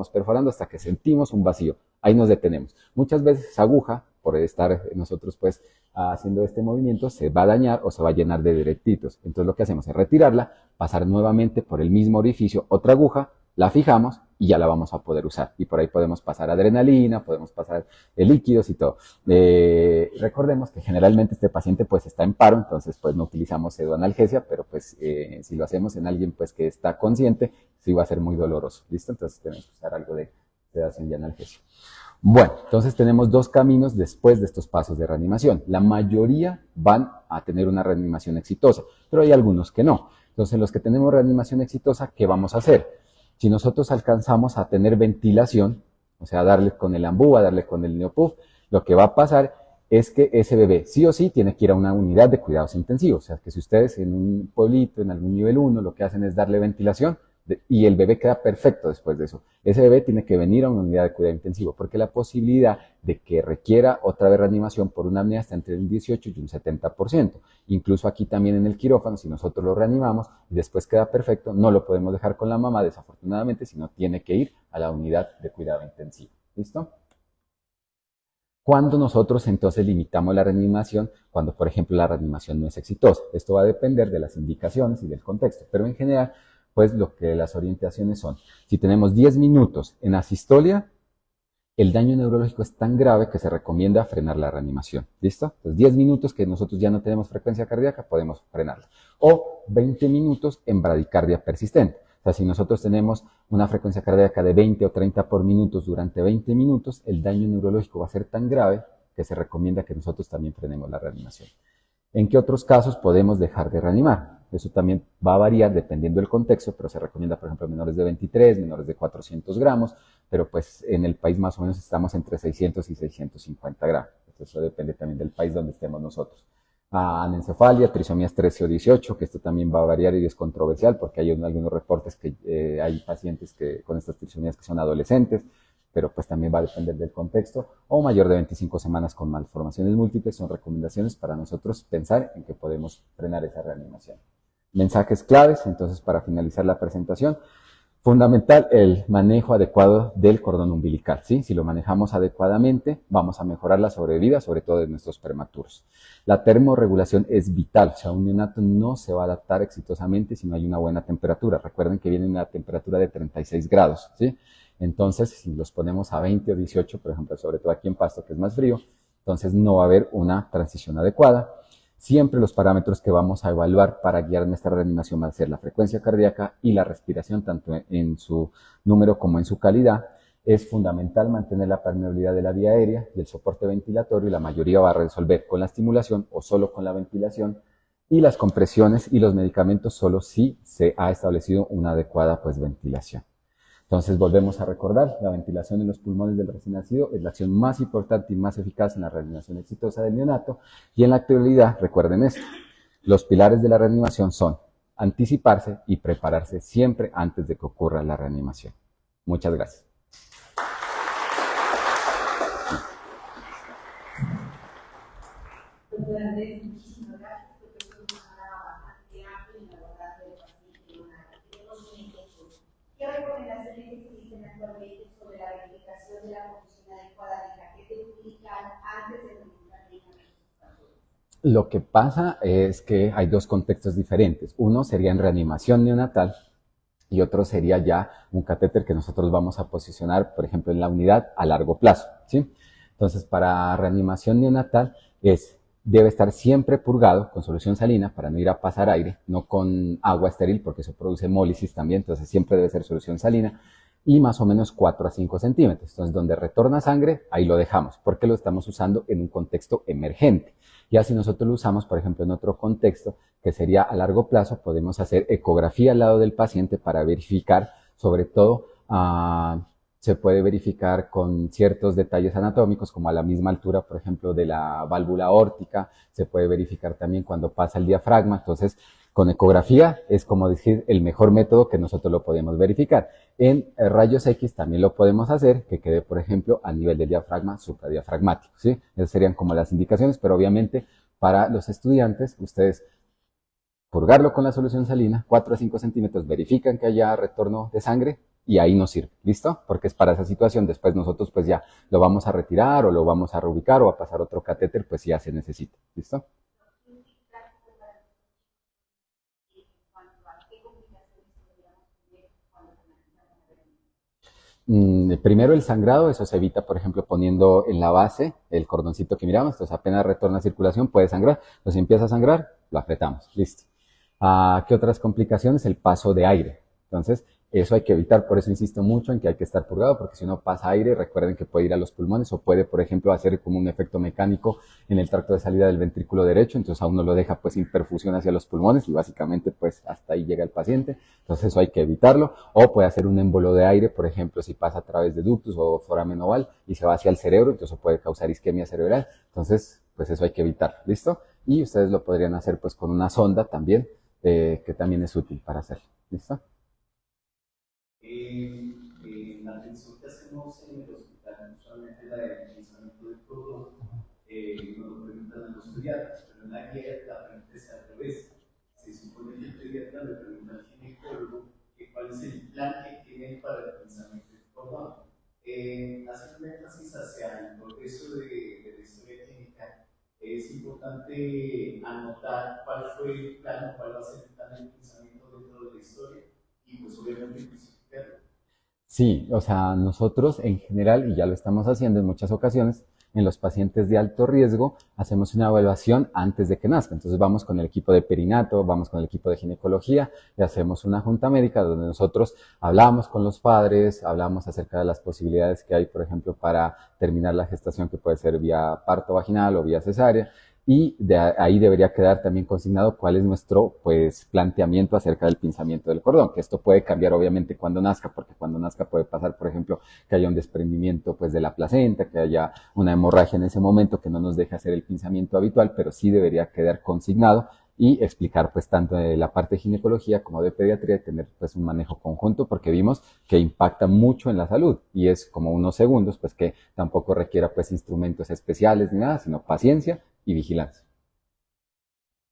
Speaker 1: hasta que sentimos un vacío. Ahí nos detenemos. Muchas veces esa aguja, por estar nosotros pues haciendo este movimiento, se va a dañar o se va a llenar de directitos. Entonces lo que hacemos es retirarla, pasar nuevamente por el mismo orificio otra aguja, la fijamos y ya la vamos a poder usar. Y por ahí podemos pasar adrenalina, podemos pasar líquidos y todo. Recordemos que generalmente este paciente pues está en paro, entonces pues no utilizamos pseudoanalgesia, pero pues si lo hacemos en alguien pues que está consciente, sí va a ser muy doloroso. ¿Listo? Entonces tenemos que usar algo de sedación y analgesia. Bueno, entonces tenemos 2 caminos después de estos pasos de reanimación. La mayoría van a tener una reanimación exitosa, pero hay algunos que no. Entonces los que tenemos reanimación exitosa, ¿qué vamos a hacer? Si nosotros alcanzamos a tener ventilación, o sea, darle con el ambúa, darle con el neopuff, lo que va a pasar es que ese bebé sí o sí tiene que ir a una unidad de cuidados intensivos. O sea, que si ustedes en un pueblito, en algún nivel 1, lo que hacen es darle ventilación y el bebé queda perfecto después de eso. Ese bebé tiene que venir a una unidad de cuidado intensivo porque la posibilidad de que requiera otra vez reanimación por una apnea está entre un 18 y un 70%. Incluso aquí también en el quirófano, si nosotros lo reanimamos y después queda perfecto, no lo podemos dejar con la mamá desafortunadamente, sino tiene que ir a la unidad de cuidado intensivo. ¿Listo? ¿Cuándo nosotros entonces limitamos la reanimación? Cuando, por ejemplo, la reanimación no es exitosa. Esto va a depender de las indicaciones y del contexto, pero en general, pues lo que las orientaciones son. Si tenemos 10 minutos en asistolia, el daño neurológico es tan grave que se recomienda frenar la reanimación. ¿Listo? Entonces, 10 minutos que nosotros ya no tenemos frecuencia cardíaca, podemos frenarla. O 20 minutos en bradicardia persistente. O sea, si nosotros tenemos una frecuencia cardíaca de 20 o 30 por minutos durante 20 minutos, el daño neurológico va a ser tan grave que se recomienda que nosotros también frenemos la reanimación. ¿En qué otros casos podemos dejar de reanimar? Eso también va a variar dependiendo del contexto, pero se recomienda, por ejemplo, menores de 23, menores de 400 gramos, pero pues en el país más o menos estamos entre 600 y 650 gramos. Eso depende también del país donde estemos nosotros. Anencefalia, trisomías 13 o 18, que esto también va a variar y es controversial porque hay algunos reportes que hay pacientes con estas trisomías que son adolescentes, pero pues también va a depender del contexto, o mayor de 25 semanas con malformaciones múltiples, son recomendaciones para nosotros pensar en que podemos frenar esa reanimación. Mensajes claves, entonces para finalizar la presentación, fundamental el manejo adecuado del cordón umbilical, ¿sí? Si lo manejamos adecuadamente, vamos a mejorar la sobrevida, sobre todo de nuestros prematuros. La termorregulación es vital, o sea, un neonato no se va a adaptar exitosamente si no hay una buena temperatura. Recuerden que viene una temperatura de 36 grados, ¿sí? Entonces, si los ponemos a 20 o 18, por ejemplo, sobre todo aquí en Pasto, que es más frío, entonces no va a haber una transición adecuada. Siempre los parámetros que vamos a evaluar para guiar nuestra reanimación van a ser la frecuencia cardíaca y la respiración, tanto en su número como en su calidad. es fundamental mantener la permeabilidad de la vía aérea y el soporte ventilatorio, y la mayoría va a resolver con la estimulación o solo con la ventilación, y las compresiones y los medicamentos solo si se ha establecido una adecuada pues, ventilación. Entonces volvemos a recordar, la ventilación en los pulmones del recién nacido es la acción más importante y más eficaz en la reanimación exitosa del neonato, y en la actualidad, recuerden esto, los pilares de la reanimación son anticiparse y prepararse siempre antes de que ocurra la reanimación. Muchas gracias.
Speaker 2: Muchísimas gracias, porque esto es una área bastante amplia en el abordaje del paciente neonatal. ¿Qué recomendaciones existen actualmente sobre la verificación de la posición adecuada del catéter umbilical antes de realizar la inhalación?
Speaker 1: Lo que pasa es que hay dos contextos diferentes. Uno sería en reanimación neonatal y otro sería ya un catéter que nosotros vamos a posicionar, por ejemplo, en la unidad a largo plazo, ¿sí? Entonces, para reanimación neonatal debe estar siempre purgado con solución salina para no ir a pasar aire, no con agua estéril porque eso produce hemólisis también, entonces siempre debe ser solución salina, y más o menos 4 a 5 centímetros. Entonces, donde retorna sangre, ahí lo dejamos, porque lo estamos usando en un contexto emergente. Ya si nosotros lo usamos, por ejemplo, en otro contexto, que sería a largo plazo, podemos hacer ecografía al lado del paciente para verificar, sobre todo, se puede verificar con ciertos detalles anatómicos, como a la misma altura, por ejemplo, de la válvula aórtica, se puede verificar también cuando pasa el diafragma. Entonces, con ecografía es como decir el mejor método que nosotros lo podemos verificar. En rayos X también lo podemos hacer, que quede, por ejemplo, a nivel del diafragma supradiafragmático, ¿sí? Esas serían como las indicaciones, pero obviamente para los estudiantes, ustedes purgarlo con la solución salina, 4 a 5 centímetros, verifican que haya retorno de sangre y ahí nos sirve, ¿listo? Porque es para esa situación, después nosotros pues ya lo vamos a retirar o lo vamos a reubicar o a pasar otro catéter, pues ya se necesita, ¿listo? Primero el sangrado, eso se evita, por ejemplo, poniendo en la base el cordoncito que miramos, entonces apenas retorna a circulación puede sangrar, entonces si empieza a sangrar, lo apretamos, listo. ¿Qué otras complicaciones? El paso de aire. Entonces, eso hay que evitar, por eso insisto mucho en que hay que estar purgado, porque si no pasa aire, recuerden que puede ir a los pulmones o puede, por ejemplo, hacer como un efecto mecánico en el tracto de salida del ventrículo derecho, entonces a uno lo deja pues sin perfusión hacia los pulmones y básicamente pues hasta ahí llega el paciente, entonces eso hay que evitarlo, o puede hacer un émbolo de aire, por ejemplo, si pasa a través de ductus o foramen oval y se va hacia el cerebro, entonces eso puede causar isquemia cerebral, entonces pues eso hay que evitar, ¿listo? Y ustedes lo podrían hacer pues con una sonda también, que también es útil para hacerlo, ¿listo?
Speaker 3: La atención que hacemos en el hospital, usualmente la del pensamiento del cordón, nos lo preguntan a los pediatras, pero en la guía la pregunta es al revés. Se supone que el pediatra le pregunta al ginecólogo cuál es el plan que tiene para el pensamiento del cordón. Hacer un énfasis hacia el progreso de la historia clínica, es importante anotar cuál fue el plan, cuál va a ser el plan del pensamiento dentro de la historia y pues obviamente justificarlo.
Speaker 1: Sí, o sea, nosotros en general, y ya lo estamos haciendo en muchas ocasiones, en los pacientes de alto riesgo, hacemos una evaluación antes de que nazca. Entonces vamos con el equipo de perinato, vamos con el equipo de ginecología y hacemos una junta médica donde nosotros hablamos con los padres, hablamos acerca de las posibilidades que hay, por ejemplo, para terminar la gestación, que puede ser vía parto vaginal o vía cesárea. Y de ahí debería quedar también consignado cuál es nuestro pues, planteamiento acerca del pinzamiento del cordón, que esto puede cambiar obviamente cuando nazca, porque cuando nazca puede pasar, por ejemplo, que haya un desprendimiento pues, de la placenta, que haya una hemorragia en ese momento que no nos deje hacer el pinzamiento habitual, pero sí debería quedar consignado y explicar pues tanto de la parte de ginecología como de pediatría, tener pues un manejo conjunto, porque vimos que impacta mucho en la salud y es como unos segundos, pues que tampoco requiera pues instrumentos especiales ni nada, sino paciencia y vigilancia.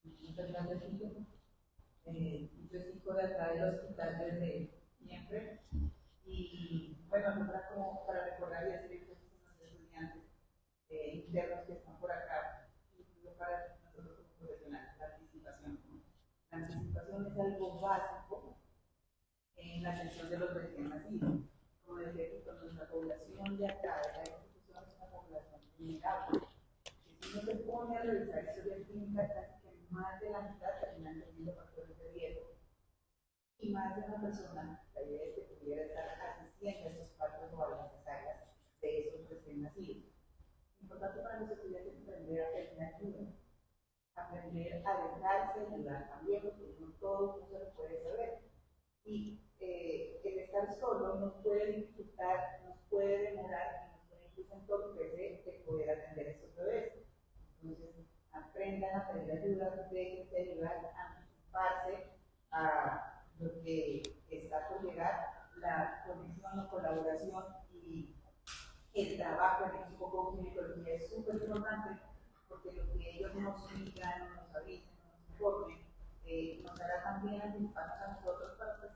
Speaker 4: Muchas gracias, Tito. Yo estoy de acá del hospital desde siempre y bueno, como para recordar y hacer énfasis a los estudiantes internos que están por acá, incluso para nosotros como profesionales, la anticipación. La anticipación es algo básico en la atención de los recién nacidos. Como decía Tito, nuestra población de acá, de la institución, es una población vulnerable. Si uno se pone a revisar historias clínicas, casi que más de la mitad terminan teniendo factores de riesgo. Y más de una persona, la idea es que pudiera estar asistiendo a estos partos o a la cesárea. recién nacidos. Importante para los estudiantes es aprender a pedir ayuda, aprender a dejarse ayudar también, porque no todo no se lo puede saber. Y el estar solo nos puede dificultar, nos puede demorar y nos puede incluso entorpecer el poder atender a estos bebés. Entonces, aprendan a pedir ayuda, déjense ayudar, a anticiparse a lo que está por llegar, la conexión o colaboración y el trabajo en equipo con ginecología es súper importante porque lo que ellos nos digan, nos avisen, nos informen, nos hará también anticiparnos a nosotros para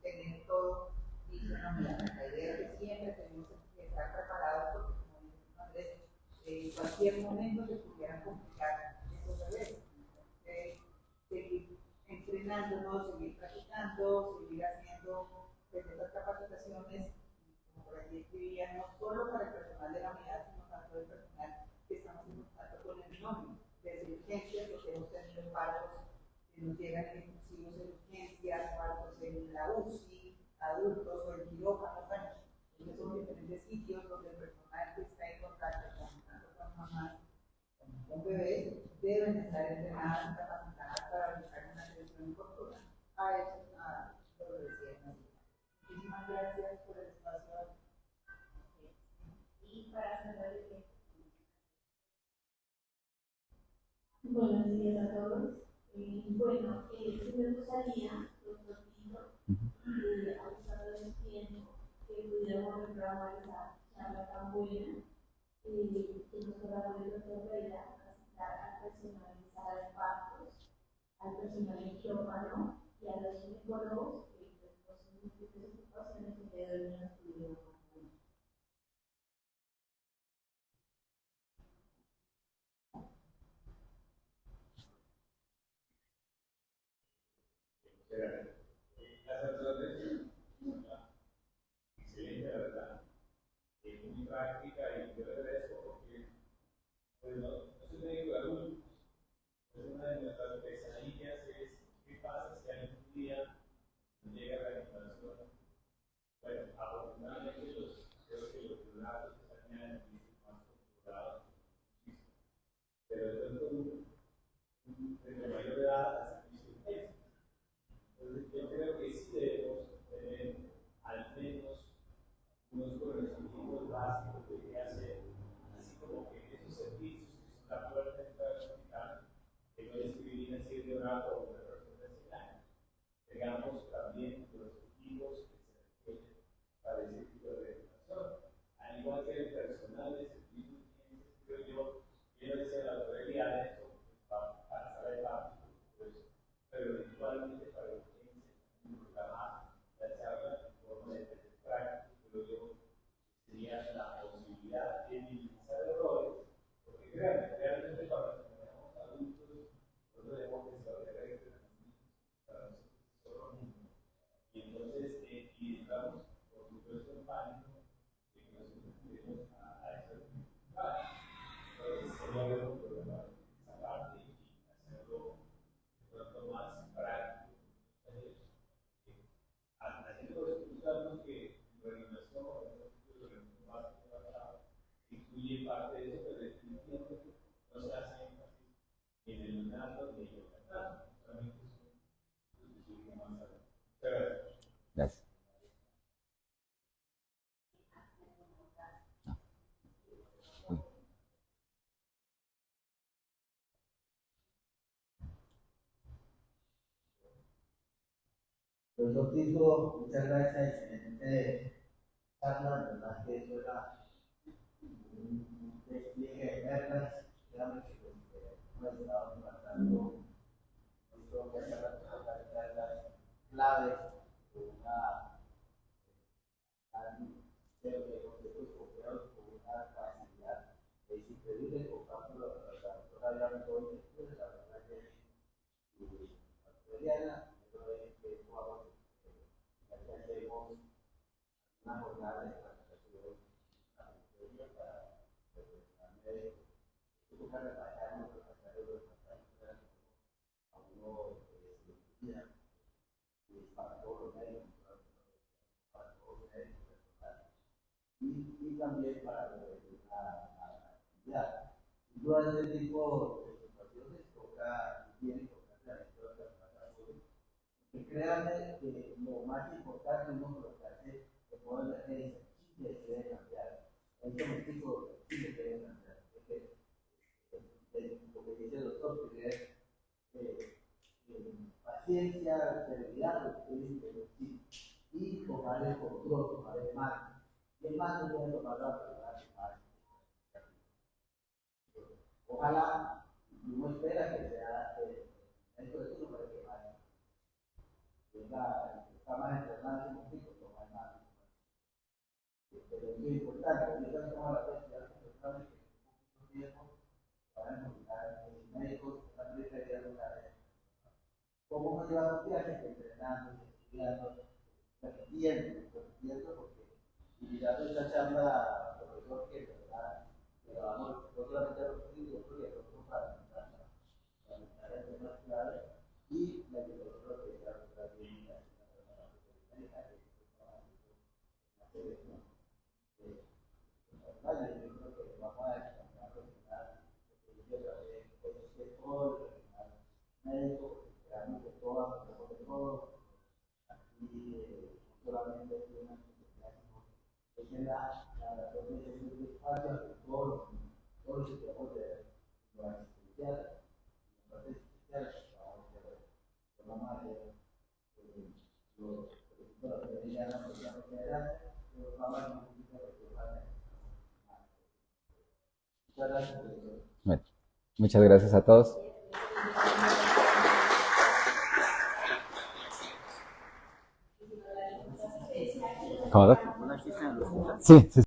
Speaker 4: tener todo listo en la unidad. La idea es que siempre tenemos que estar preparados porque, como dice Andrés, en cualquier momento se pudieran complicar esos bebés. Seguir entrenándonos, seguir practicando, seguir haciendo estas capacitaciones, como por aquí escribían, no solo para el personal de la unidad, sino tanto el personal que estamos en contacto con el binomio, desde urgencias, porque hemos tenido partos que nos llegan exclusivos en urgencias, partos en la UCI, adultos o en quirófano, bueno, entonces son diferentes sitios donde el personal que está en contacto con mamás, con bebés, deben estar entrenadas y capacitadas para buscar una atención oportuna a esos los recién nacidos. Muchísimas gracias por el espacio.
Speaker 2: Y para cerrar el tiempo.
Speaker 5: Buenos días a todos. Bueno, sí me gustaría, doctor Pinto, a pesar del tiempo, que pudiéramos reprogramar esa charla tan buena, que nos colabore el doctor Vera a capacitar al personal de sala de partos, al personal de quirófano y a los ginecólogos, que por sus múltiples ocupaciones el día de hoy nos pudieron acompañar.
Speaker 3: Las razones, excelente, la verdad, muy práctica y yo le agradezco porque pues, no soy médico de adultos. Entonces, una de nuestras pesadillas es qué pasa si algún día no llega la reanimación. Bueno, afortunadamente creo que los datos que están en el más controlados, pero de pronto desde mayor edad hasta el entonces, yo creo que sí debemos tener al menos unos conocimientos básicos de qué hacer, así como que esos servicios que son la puerta de entrada al hospital, que no es que viene a ser de orato o una persona de 100 años, tengamos también los equipos que se requieren para ese tipo de rehabilitación. Al igual que el personal de servicios de urgencias, creo yo, quiero decir a la autoridad eso, para saber más, pues, pero eventualmente para programar la charla en forma de test prácticos, pero yo sería la posibilidad de minimizar errores, porque créanme, realmente cuando nos manejamos adultos, nosotros debemos desarrollar entrenamientos para nosotros mismos. Y entonces, y entramos, por supuesto, en pánico de que nos enfrentemos a esas dificultades. Entonces, sería bueno programar esa parte y hacerlo de pronto más práctico. Haciendo escucharnos que en reanimación, o en los estudios de reanimación básica, incluye parte de eso, pero definitivamente no se hace énfasis en el neonato ni en el neonato. Solamente son los estudios más adelante. Muchas gracias.
Speaker 1: Gracias.
Speaker 6: Doctor Tito, muchas gracias, excelente charla, la verdad que eso era un despliegue de perlas, créanme que hemos estado tratando, esto que hacer las perlas claves, una con una facilidad, es increíble, por tanto, la doctora ya me todo el la verdad que Adriana, que podamos hacemos una jornada de capacitación para buscar repasar a uno de cirugía y para todos los médicos, para todos los médicos y también para los duda de este tipo de situaciones tiene que tocar la lectura de la plataforma. Que créanme que lo más importante uno colocarse de modo de emergencia, Chile se debe cambiar. Ahí yo me explico, Chile se debe cambiar. Lo que dice el doctor, que es paciencia, serenidad, lo que dice el Chile. Y tomar el control, tomar el mando. Y el mando puede tomar la autoridad. Ojalá, uno espera que sea dentro de eso para que vaya. Está más entrenado en un pico, toma el mando. Pero es muy importante, yo también tomo la posibilidad de que en un tiempo van a encontrar médicos que están prefiriendo la red. ¿Cómo uno lleva los viajes? Entrenando, estudiando, repitiendo, porque invitando esta charla, profesor, que de verdad, que vamos no solamente a los estudios, porque nosotros para el tema clave y la que nosotros que ya está bien la médica, que la selección. Yo creo que vamos a descansar porque yo trabajé con el sector, médico, esperamos que todas, de todo, y no solamente es una necesidad, sino es la protección de espacios de todos los sistemas de lo asistencial, la parte asistencial, vamos a hacer lo que venía la persona general, pero vamos a hacer un poquito de muchas gracias, profesor.
Speaker 1: Bueno, muchas gracias a todos. ¿Cómo, Doc? Sí, sí.